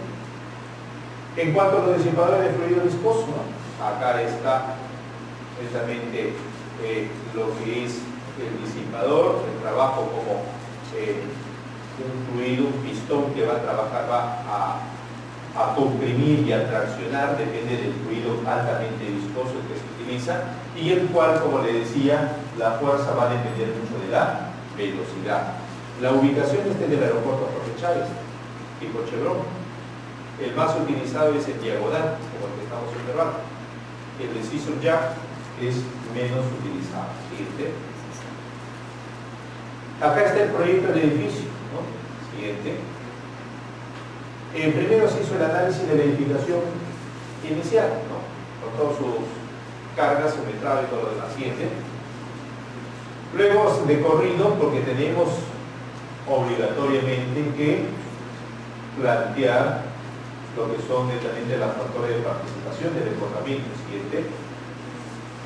En cuanto a los disipadores de fluido viscoso, ¿no? Acá está precisamente lo que es el disipador, el trabajo como un fluido, un pistón que va a trabajar, va a comprimir y a traccionar, depende del fluido altamente viscoso que se utiliza, y el cual, como le decía, la fuerza va a depender mucho de la velocidad. La ubicación es del aeropuerto Jorge Chávez, tipo Chevron. El más utilizado es el diagonal, como el que estamos observando. El de scissor jack es menos utilizado. Siguiente. Acá está el proyecto del edificio, ¿no? Siguiente. Primero se hizo el análisis de la edificación inicial, ¿no? Con todas sus cargas, su metrado y todo lo demás. Siguiente. Luego de corrido, porque tenemos obligatoriamente que plantear lo que son netamente los factores de participación del desbordamiento. Siguiente.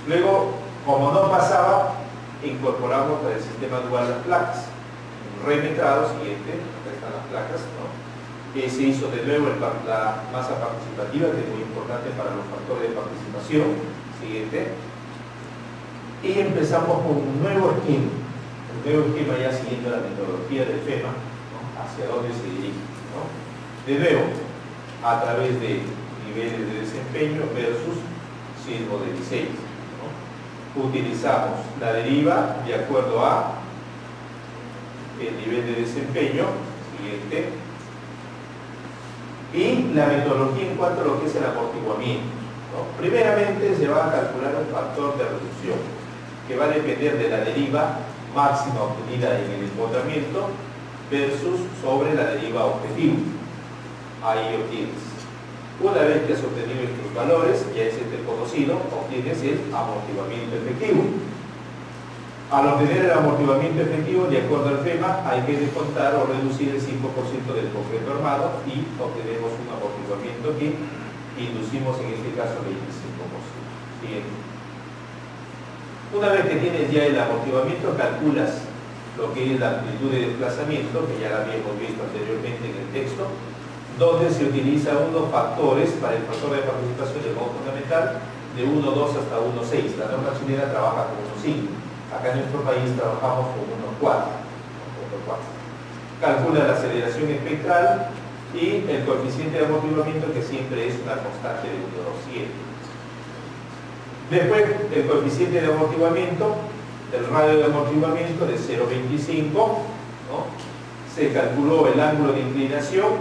Luego, como no pasaba, incorporamos al sistema dual las placas. Remetrado. Siguiente. Acá están las placas, ¿no? Se hizo de nuevo la masa participativa, que es muy importante para los factores de participación. Siguiente. Y empezamos con un nuevo esquema ya siguiendo la metodología del FEMA, ¿no? Hacia dónde se dirige, ¿no? De nuevo, a través de niveles de desempeño versus sismo de diseño, ¿no? Utilizamos la deriva de acuerdo a el nivel de desempeño. Siguiente. Y la metodología en cuanto a lo que es el amortiguamiento, ¿no? Primeramente se va a calcular un factor de reducción que va a depender de la deriva máxima obtenida en el empotramiento versus sobre la deriva objetivo. Ahí obtienes. Una vez que has obtenido estos valores, ya es este conocido, obtienes el amortiguamiento efectivo. Al obtener el amortiguamiento efectivo, de acuerdo al FEMA, hay que descontar o reducir el 5% del concreto armado y obtenemos un amortiguamiento que inducimos en este caso 25%. Siguiente. Una vez que tienes ya el amortiguamiento, calculas lo que es la amplitud de desplazamiento, que ya la habíamos visto anteriormente en el texto, donde se utiliza unos factores para el factor de participación del modo fundamental de 1,2 hasta 1,6. La norma chilena trabaja con 1,5. Acá en nuestro país trabajamos con 1,4. Calcula la aceleración espectral y el coeficiente de amortiguamiento, que siempre es una constante de 1,27. Después, el coeficiente de amortiguamiento, el radio de amortiguamiento de 0,25, ¿no? Se calculó el ángulo de inclinación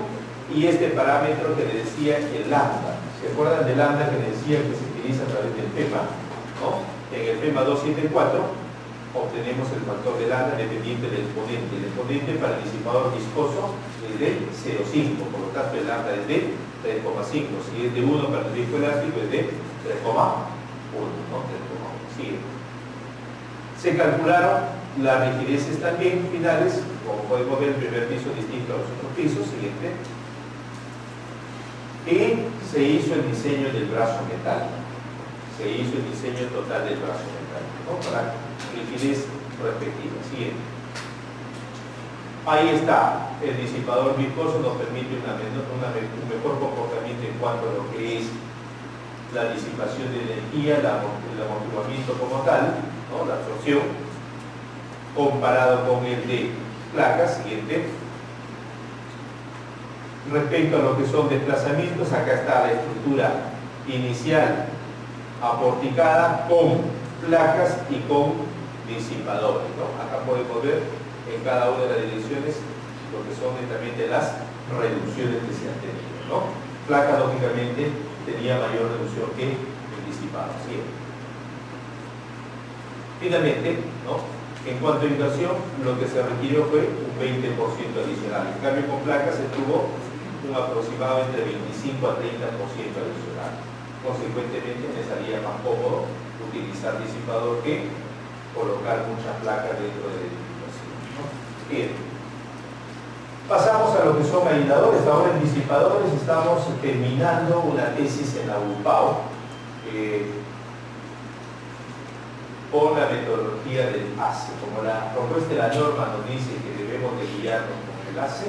y este parámetro que le decía el lambda. ¿Se acuerdan del lambda que le decía que se utiliza a través del FEMA, ¿no? En el FEMA 274 obtenemos el factor de lambda dependiente del exponente. El exponente para el disipador viscoso es de 0,5, por lo tanto el lambda es de 3,5. Si es de 1 para el disco elástico es de 3,1. ¿no? Sigue. Se calcularon las rigideces también finales, como podemos ver, el primer piso distinto a los otros pisos. Siguiente. Y se hizo el diseño del brazo metálico. Se hizo el diseño total del brazo metálico, ¿no? Para rigidez respectiva. Siguiente. Ahí está. El disipador viscoso nos permite un mejor comportamiento en cuanto a lo que es la disipación de energía, el amortiguamiento como tal, ¿no? La absorción, comparado con el de placas. Siguiente. Respecto a lo que son desplazamientos, acá está la estructura inicial aporticada con placas y con disipadores, ¿no? Acá podemos ver en cada una de las direcciones lo que son netamente las reducciones que se han tenido, ¿no? Placa, lógicamente, tenía mayor reducción que el disipado. ¿Sí? Finalmente, ¿no? En cuanto a inversión, lo que se requirió fue un 20% adicional. En cambio, con placas se tuvo un aproximado entre 25 a 30% adicional. Consecuentemente, me salía más cómodo utilizar disipador que colocar muchas placas dentro de la edificación, ¿no? Bien. Pasamos a lo que son aisladores. Ahora en disipadores estamos terminando una tesis en la UPAO con la metodología del ACE. Como la propuesta de la norma nos dice que debemos de guiarnos con el ACE,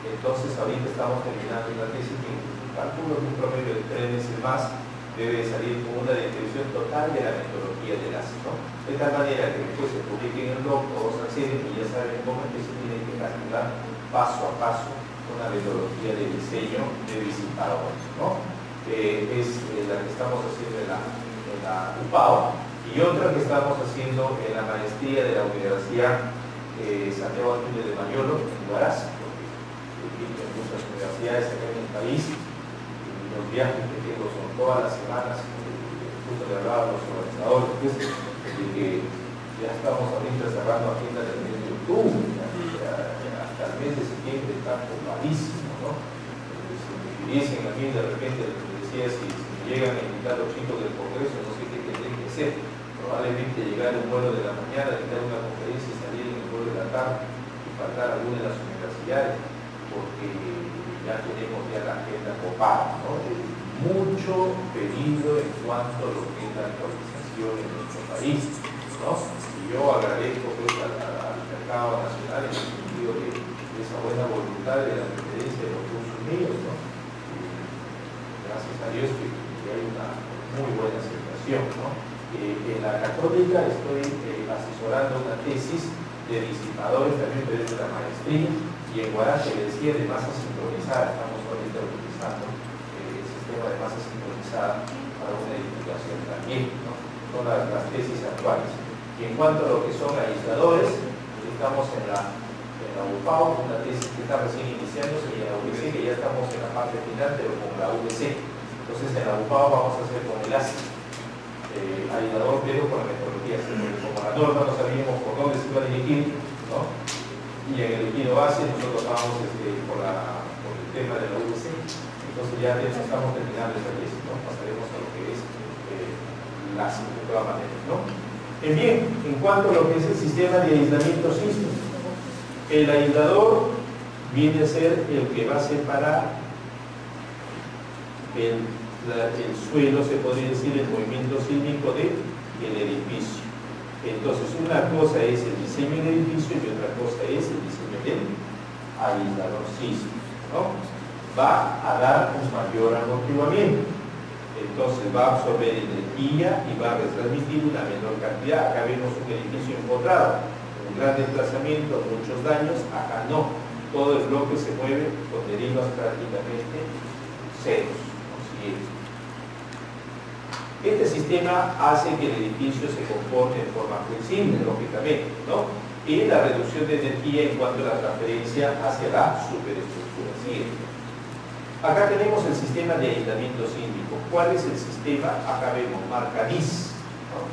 entonces ahorita estamos terminando una tesis que calculo que un promedio de 3 meses más debe salir con una descripción total de la metodología del ACE, ¿no? De tal manera que después se publique en el blog, todos acceden y ya saben cómo es que se tiene que calcular paso a paso una metodología de diseño de disipadores, ¿no? Es la que estamos haciendo en la UPAO, y otra que estamos haciendo en la maestría de la Universidad Santiago Antonio de Mayolo, en Huaraz, porque hay muchas universidades acá en el país, y los viajes que tengo son todas las semanas. Justo le hablaba a los organizadores, pues, de que ya estamos ahorita cerrando agenda del mes de octubre, hasta el mes de septiembre está ocupadísimo, ¿no? Si me pidiesen a mí de repente, les decía, si me llegan a invitar los chicos del Congreso, no sé qué tendré que hacer. Probablemente llegar a un vuelo de la mañana, dictar una conferencia y salir en el vuelo de la tarde y faltar alguna de las universidades, porque ya tenemos ya la agenda copada, ¿no? Mucho pedido en cuanto a lo que es la actualización en nuestro país, ¿no? Y yo agradezco pues, al mercado nacional en el sentido de esa buena voluntad de la preferencia de los cursos míos, ¿no? Gracias a Dios que hay una muy buena aceptación, ¿no? En la Católica estoy asesorando una tesis de disipadores también de la maestría, y en Huaraz, que decía, de masa sincronizada. Estamos ahorita utilizando el sistema de masa sincronizada para una edificación también, ¿no? Son las tesis actuales. Y en cuanto a lo que son aisladores, estamos en la UPAO, una tesis que está recién iniciándose, y en la UBC, que ya estamos en la parte final, pero con la UBC. Entonces en la UPAO vamos a hacer con el ACE. Aislador, pero con la metodología, porque como la norma no sabíamos por dónde se iba a dirigir, ¿no? Y en el líquido base nosotros vamos por el tema de la UBC, entonces ya estamos terminando esa tesis, ¿no? Pasaremos a lo que es la de todas maneras, ¿no? Bien, en cuanto a lo que es el sistema de aislamiento sísmico, el aislador viene a ser el que va a separar el suelo, se podría decir, el movimiento sísmico del edificio. Entonces, una cosa es el diseño del edificio y otra cosa es el diseño del aislador sísmico, ¿no? Va a dar un mayor amortiguamiento, entonces va a absorber energía y va a retransmitir una menor cantidad. Acá vemos un edificio empotrado, un gran desplazamiento, muchos daños. Acá no, todo el bloque se mueve con derivas prácticamente ceros. Este sistema hace que el edificio se comporte de forma flexible, lógicamente, ¿no? Y la reducción de energía en cuanto a la transferencia hacia la superestructura. Siguiente. Acá tenemos el sistema de aislamiento sísmico. ¿Cuál es el sistema? Acá vemos marca DIS, ¿no?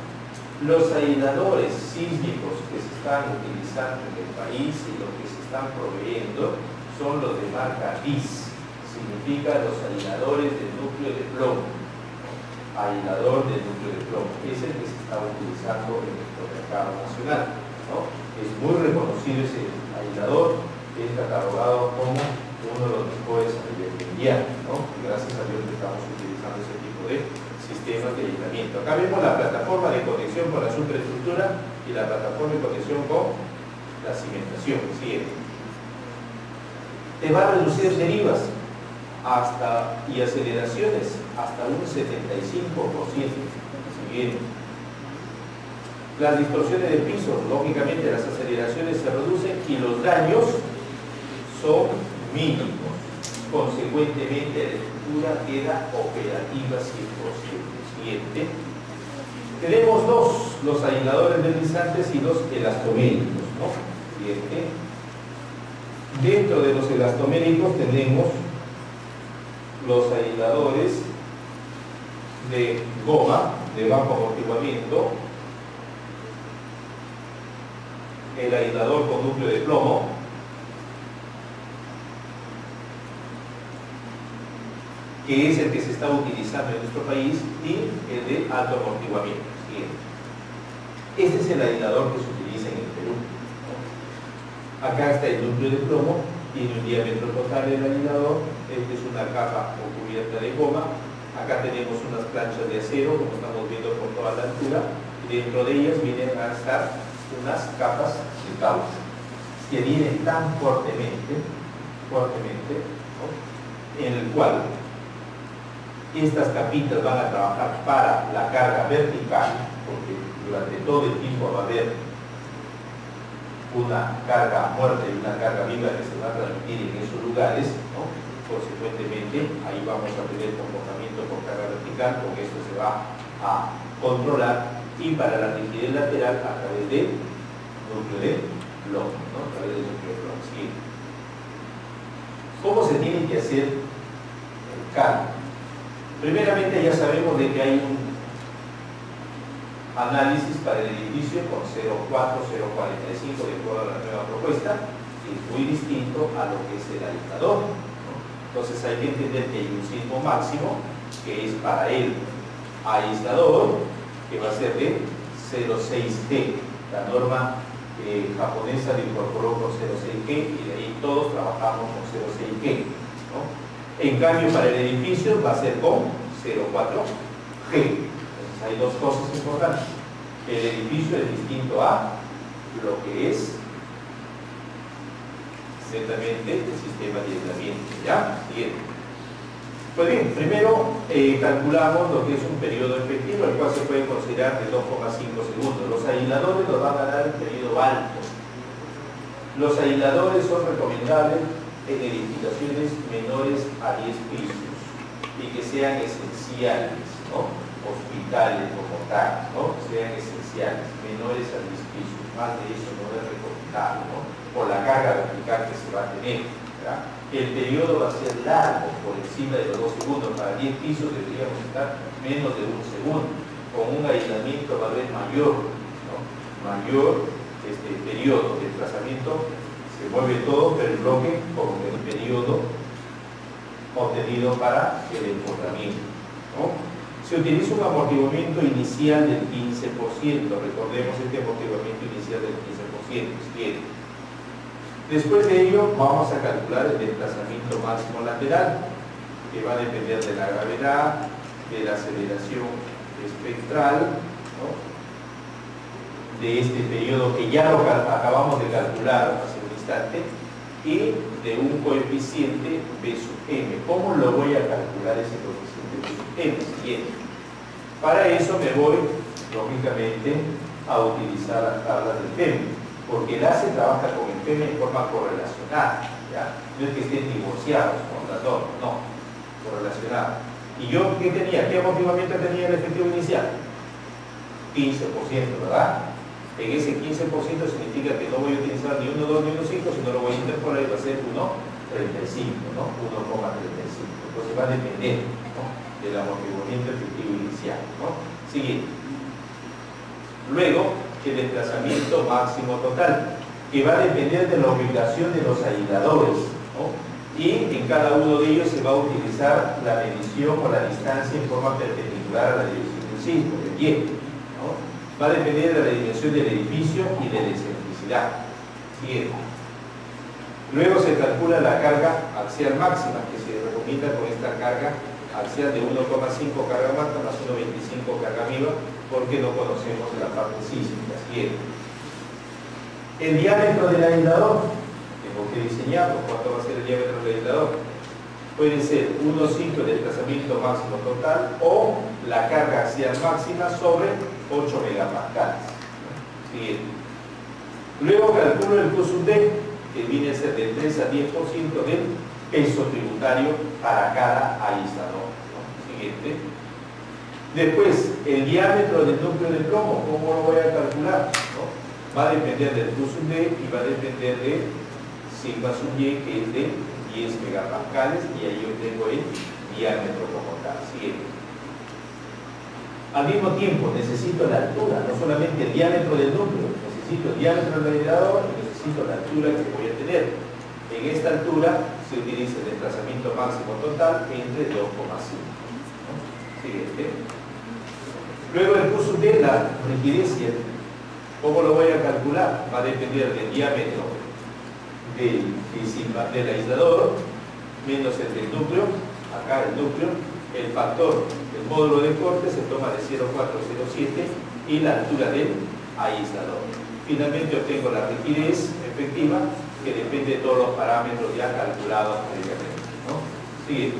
Los aisladores sísmicos que se están utilizando en el país y los que se están proveyendo son los de marca DIS. Significa los aisladores del núcleo de plomo. Aislador del núcleo de plomo, es el que se está utilizando en nuestro mercado nacional, ¿no? Es muy reconocido ese aislador, es catalogado como uno de los mejores a nivel mundial, ¿no? Y gracias a Dios estamos utilizando ese tipo de sistemas de aislamiento. Acá vemos la plataforma de conexión con la superestructura y la plataforma de conexión con la cimentación. Siguiente. Te va a reducir derivas y aceleraciones hasta un 75%. Si bien las distorsiones de piso, lógicamente las aceleraciones se reducen y los daños son mínimos. Consecuentemente, la estructura queda operativa 100%. Siguiente. Tenemos los aisladores deslizantes y los elastoméricos, ¿no? Siguiente. Dentro de los elastoméricos tenemos los aisladores de goma de bajo amortiguamiento, el aislador con núcleo de plomo, que es el que se está utilizando en nuestro país, y el de alto amortiguamiento. Siguiente. Este es el aislador que se utiliza en el Perú, ¿no? Acá está el núcleo de plomo, tiene un diámetro total del aislador, esta es una capa o cubierta de goma, acá tenemos unas planchas de acero, como estamos viendo por toda la altura, y dentro de ellas vienen a estar unas capas de caucho, que vienen tan fuertemente, ¿no? En el cual estas capitas van a trabajar para la carga vertical, porque durante todo el tiempo va a haber una carga muerta y una carga viva que se va a transmitir en esos lugares, ¿no? Consecuentemente, ahí vamos a tener comportamiento por carga vertical, con esto se va a controlar, y para la rigidez lateral a través del núcleo de plomo, ¿no? A través del núcleo de plomo. Sí. ¿Cómo se tiene que hacer el cálculo? Primeramente ya sabemos de que hay un análisis para el edificio con 0,4, 0,45 de toda la nueva propuesta, que es muy distinto a lo que es el aislador, ¿no? Entonces hay que entender que hay un sismo máximo que es para el aislador, que va a ser de 0,6G. La norma japonesa lo incorporó con 0,6G y de ahí todos trabajamos con 0,6G, ¿no? En cambio, para el edificio va a ser con 0,4G. Entonces hay dos cosas importantes. El edificio es distinto a lo que es ciertamente el sistema de aislamiento. ¿Ya? Siguiente. Pues bien, primero calculamos lo que es un periodo efectivo, el cual se puede considerar de 2,5 segundos. Los aisladores nos van a dar un periodo alto. Los aisladores son recomendables en edificaciones menores a 10 pisos y que sean esenciales, ¿no? Hospitales como tal, ¿no? Sean esenciales, menores a 10 pisos. Más de eso no es recomendable, ¿no? Por la carga vertical que se va a tener, ¿verdad? El periodo va a ser largo, por encima de los 2 segundos. Para 10 pisos deberíamos estar menos de 1 segundo. Con un aislamiento va a haber mayor, ¿no? Mayor periodo de desplazamiento. Se mueve todo, pero el bloque con el periodo obtenido para el empotamiento, ¿no? Se utiliza un amortiguamiento inicial del 15%. Recordemos este amortiguamiento inicial del 15%. Bien. Después de ello vamos a calcular el desplazamiento máximo lateral, que va a depender de la gravedad, de la aceleración espectral, ¿no? De este periodo que ya lo acabamos de calcular hace un instante, y de un coeficiente B sub m. ¿Cómo lo voy a calcular ese coeficiente B sub m? Bien. Para eso me voy, lógicamente, a utilizar las tablas del PEM, porque el ACE trabaja con el PEM en forma correlacionada, ¿ya? No es que estén divorciados con las dos, no, correlacionados. ¿Y yo qué tenía? ¿Qué amortiguamiento tenía el efectivo inicial? 15%, ¿verdad? En ese 15% significa que no voy a utilizar ni 1,2 ni 1,5, sino lo voy a interpolar y va a ser 1,35, ¿no? 1,35. Entonces va a depender, ¿no? Del amortiguamiento efectivo inicial, ¿no? Siguiente. Luego, el desplazamiento máximo total, que va a depender de la ubicación de los aisladores, ¿no? Y en cada uno de ellos se va a utilizar la medición o la distancia en forma perpendicular a la dirección del sismo, del viento, ¿no? Va a depender de la dimensión del edificio y de la excentricidad. Siguiente. Luego se calcula la carga axial máxima, que se recomienda con esta carga axial de 1,5 carga máxima más 1,25 carga viva, porque no conocemos la parte sísmica. Siguiente. El diámetro del aislador, tengo que diseñarlo. ¿Cuánto va a ser el diámetro del aislador? Puede ser 1,5 el desplazamiento máximo total o la carga axial máxima sobre 8 megapascales. Siguiente. Luego calculo el Q/D, que viene a ser del 3 a 10% del peso tributario para cada aislador, ¿no? Siguiente. Después, el diámetro del núcleo de plomo, ¿cómo lo voy a calcular? ¿No? Va a depender del Q/D y va a depender de sigma/y, que es de 10 megapascales, y ahí obtengo el diámetro como tal. Siguiente. Al mismo tiempo necesito la altura, no solamente el diámetro del núcleo, necesito el diámetro del aislador y necesito la altura que voy a tener. En esta altura se utiliza el desplazamiento máximo total entre 2,5. ¿No? Siguiente. Luego el Q/D, la rigidez, ¿cómo lo voy a calcular? Va a depender del diámetro del aislador menos el del núcleo, acá el núcleo, el factor del módulo de corte se toma de 0,407 y la altura del aislador. Finalmente obtengo la rigidez efectiva, que depende de todos los parámetros ya calculados previamente, ¿no? Siguiente.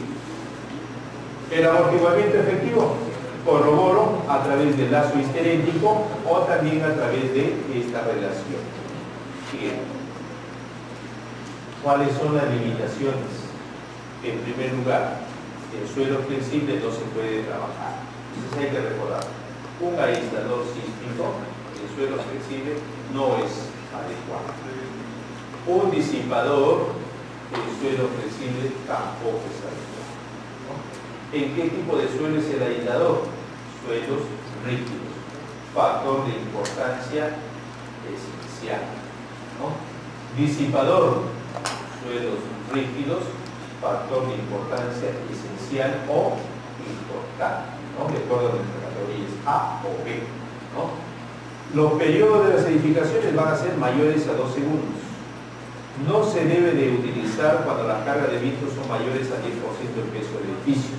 El amortiguamiento efectivo corroboro a través del lazo histerético o también a través de esta relación. Siguiente. ¿Cuáles son las limitaciones? En primer lugar, el suelo flexible no se puede trabajar. Entonces hay que recordar, un aislador sísmico, el suelo flexible no es adecuado. Un disipador, el suelo flexible tampoco es adecuado, ¿no? ¿En qué tipo de suelo es el aislador? Suelos rígidos. Factor de importancia esencial, ¿no? Disipador, suelos rígidos, factor de importancia esencial o importante, ¿no? De acuerdo a nuestras categorías A o B, ¿no? Los periodos de las edificaciones van a ser mayores a 2 segundos. No se debe de utilizar cuando las cargas de viento son mayores a 10% del peso del edificio.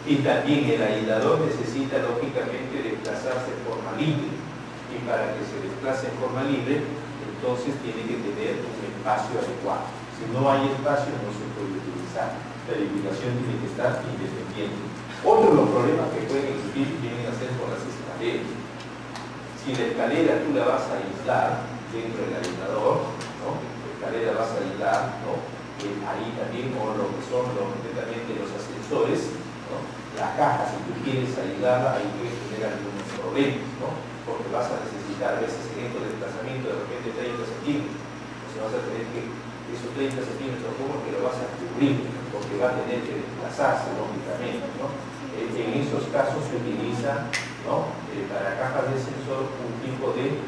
Y también el aislador necesita lógicamente desplazarse en forma libre. Y para que se desplace en forma libre, entonces tiene que tener un espacio adecuado. Si no hay espacio, no se puede utilizar. La edificación tiene que estar independiente. Otro de los problemas que pueden existir vienen a ser con las escaleras. Si la escalera tú la vas a aislar dentro del aislador, ¿no? La escalera vas a aislar, ¿no? Ahí también, o lo que son completamente los ascensores, ¿no? La caja, si tú quieres aislarla, ahí puedes tener algunos problemas, ¿no? Porque vas a necesitar a veces en estos desplazamientos de repente 30 centímetros. Entonces vas a tener que esos 30 centímetros, ¿cómo que lo vas a cubrir? Porque va a tener que desplazarse, lógicamente, ¿no? En esos casos se utiliza, ¿no? Para cajas de sensor un tipo de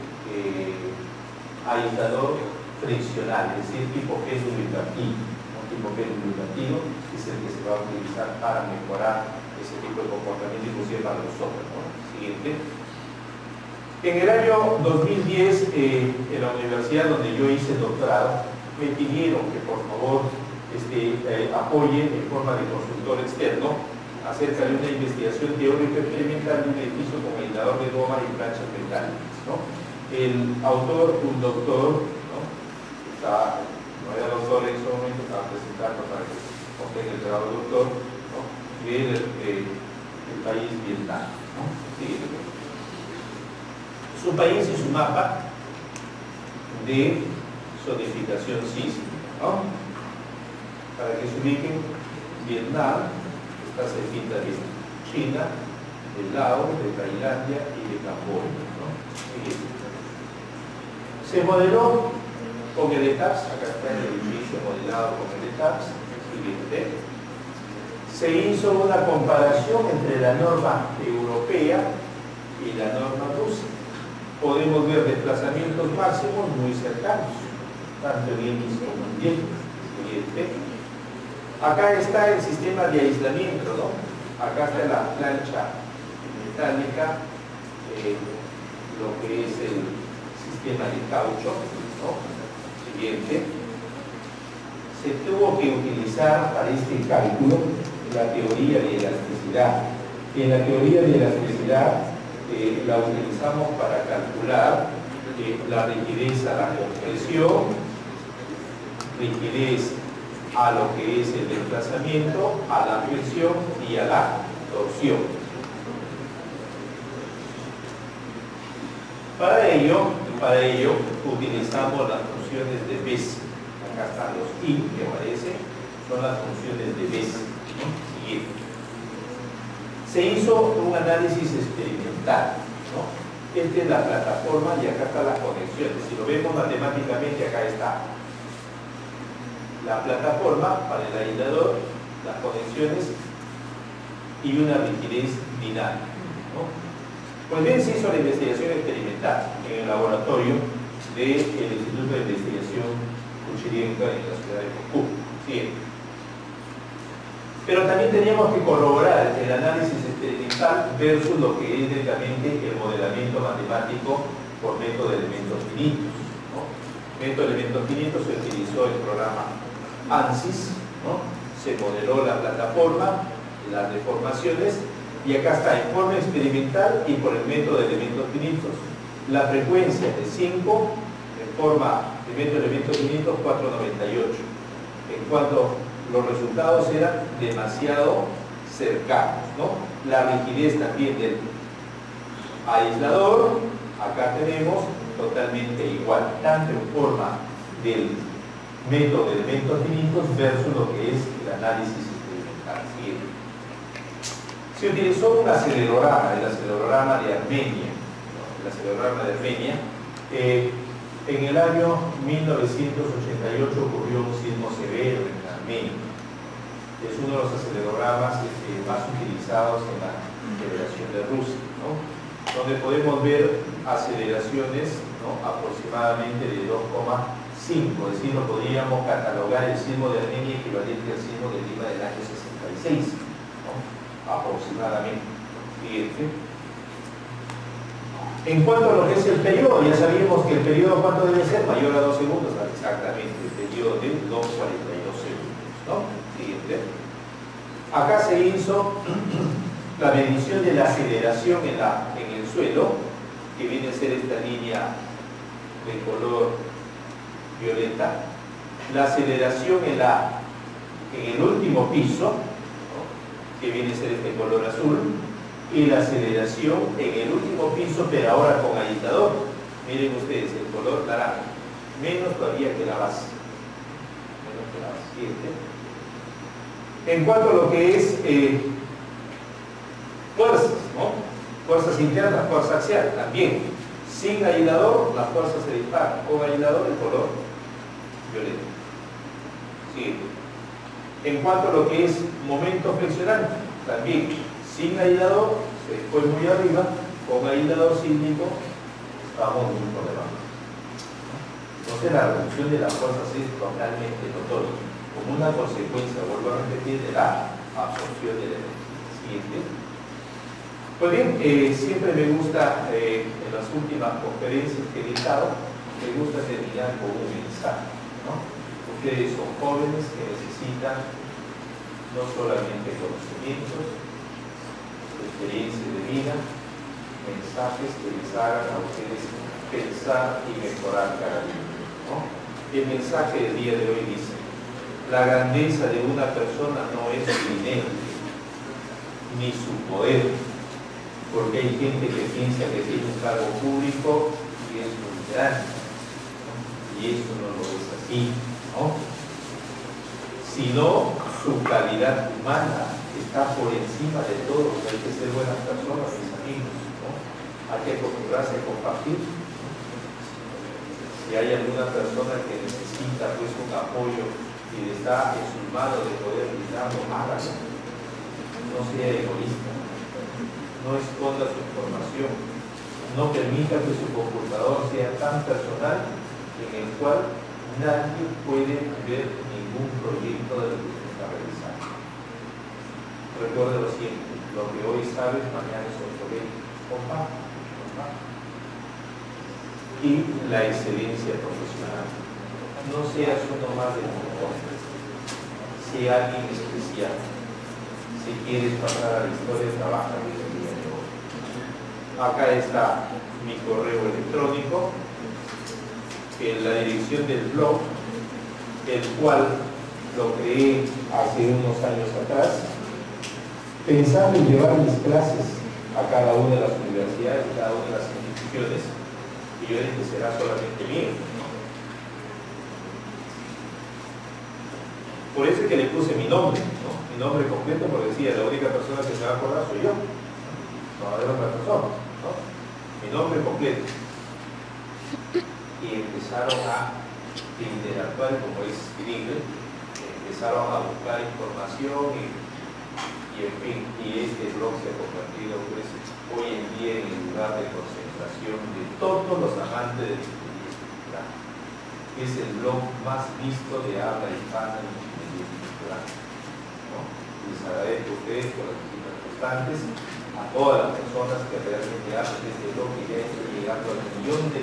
aislador friccional, es decir, tipo pedulitativo. Un tipo pedulitativo es el que se va a utilizar para mejorar ese tipo de comportamiento, inclusive para los otros, ¿no? Siguiente. En el año 2010, en la universidad donde yo hice el doctorado, me pidieron que por favor apoye en forma de consultor externo acerca de una investigación teórica experimental de un edificio con aislador de goma y planchas metálicas, ¿no? El autor, un doctor, ¿no? No era doctor en ese momento, estaba presentando para que obtenga el grado de doctor, ¿no? Del país Vietnam, ¿no? Sí. Su país y su mapa de zonificación sísmica, ¿no? Para que se ubiquen, Vietnam está cerquita de China, de Laos, de Tailandia y de Camboya, ¿no? Se modeló con el ETAPS, acá está el edificio modelado con el ETAPS, siguiente. Se hizo una comparación entre la norma europea y la norma rusa. Podemos ver desplazamientos máximos muy cercanos, tanto en X como en Y. Siguiente. Acá está el sistema de aislamiento, ¿no? Acá está la plancha metálica, lo que es el sistema de caucho, ¿no? Siguiente. Se tuvo que utilizar para este cálculo la teoría de elasticidad. En la teoría de elasticidad la utilizamos para calcular la rigidez a la compresión, rigidez a lo que es el desplazamiento, a la flexión y a la torsión. Para ello utilizamos las funciones de Bess. Acá están los I que aparecen, son las funciones de Bess, ¿no? Siguiente. Se hizo un análisis experimental, ¿no? Esta es la plataforma y acá están las conexiones. Si lo vemos matemáticamente, acá está la plataforma para el aislador, las conexiones y una rigidez dinámica, ¿no? Pues bien, se hizo la investigación experimental en el laboratorio del Instituto de Investigación Cuchirienca en la ciudad de Moscú. Sí. Pero también teníamos que corroborar el análisis experimental versus lo que es directamente el modelamiento matemático por método de elementos finitos, ¿no? Método de elementos finitos se utilizó el programa ANSYS, ¿no? Se modeló la plataforma, las deformaciones, y acá está en forma experimental y por el método de elementos finitos. La frecuencia de 5 en forma de método de elementos finitos 498. En cuanto los resultados eran demasiado cercanos, ¿no? La rigidez también del aislador, acá tenemos totalmente igual, tanto en forma del método de elementos finitos versus lo que es el análisis experimental. Siguiente. Se utilizó un acelerograma, el acelerograma de Armenia, ¿no? El acelerograma de Armenia. En el año 1988 ocurrió un sismo severo en Armenia. Es uno de los acelerogramas más utilizados en la Federación de Rusia, ¿no? Donde podemos ver aceleraciones, ¿no? Aproximadamente de 2,5, es decir, lo podríamos catalogar el sismo de Armenia equivalente al sismo de Lima del año 66, ¿no? Aproximadamente. Siguiente. En cuanto a lo que es el periodo, ya sabíamos que el periodo, ¿cuánto debe ser? Mayor a 2 segundos, exactamente, el periodo de 2,42 segundos, ¿no? Siguiente. Acá se hizo la medición de la aceleración en el suelo, que viene a ser esta línea de color violeta, la aceleración en el último piso, ¿no? Que viene a ser este color azul, y la aceleración en el último piso, pero ahora con aislador. Miren ustedes, el color naranja, menos todavía que la base. Menos que la base. Siguiente. En cuanto a lo que es fuerzas, ¿no? Fuerzas internas, fuerza axial, también. Sin aislador, las fuerzas se disparan. Con aislador, el color violeta. Siguiente. En cuanto a lo que es momento flexional, también. Sin aislador, se fue muy arriba. Con aislador sísmico, estamos muy por debajo. Entonces, la reducción de las fuerzas es totalmente notoria, como una consecuencia, vuelvo a repetir, de la absorción de elementos. Siguiente. Pues bien, siempre me gusta, en las últimas conferencias que he dictado, me gusta terminar con un mensaje, ¿no? Ustedes son jóvenes que necesitan no solamente conocimientos, experiencia de vida, mensajes que les hagan a ustedes pensar y mejorar cada día, ¿no? El mensaje del día de hoy dice: la grandeza de una persona no es su dinero ni su poder, porque hay gente que piensa que tiene un cargo público y es muy grande, ¿no? Y eso no lo es así, ¿no? Sino su calidad humana está por encima de todo. Hay que ser buenas personas, mis amigos, ¿no? Hay que acostumbrarse a compartir. Si hay alguna persona que necesita pues un apoyo y está en sus manos de poder brindarlo, hágalo. No sea egoísta, no esconda su información, no permita que su computador sea tan personal en el cual nadie puede ver ningún proyecto de lo que se está realizando. Recuérdelo siempre, lo que hoy sabes, mañana es obsoleto. Comparte. Y la excelencia profesional. No seas uno más de nosotros. Sea alguien especial. Si quieres pasar a la historia, trabaja en el día de hoy. Acá está mi correo electrónico, en la dirección del blog, el cual lo creé hace unos años atrás, pensando en llevar mis clases a cada una de las universidades, a cada una de las instituciones, y yo dije, será solamente mío. Por eso es que le puse mi nombre, ¿no? Mi nombre completo, porque decía, la única persona que se va a acordar soy yo, no va a haber otra persona, ¿no? Mi nombre completo. Y empezaron a interactuar, como es bilingüe, empezaron a buscar información y en fin, y este blog se ha convertido pues, hoy en día en el lugar de concentración de todos los amantes de la ingeniería. Es el blog más visto de habla hispana en ingeniería, ¿no? Les agradezco a ustedes por las visitas constantes, a todas las personas que realmente hacen este blog y ya estoy llegando al 1.000.000 de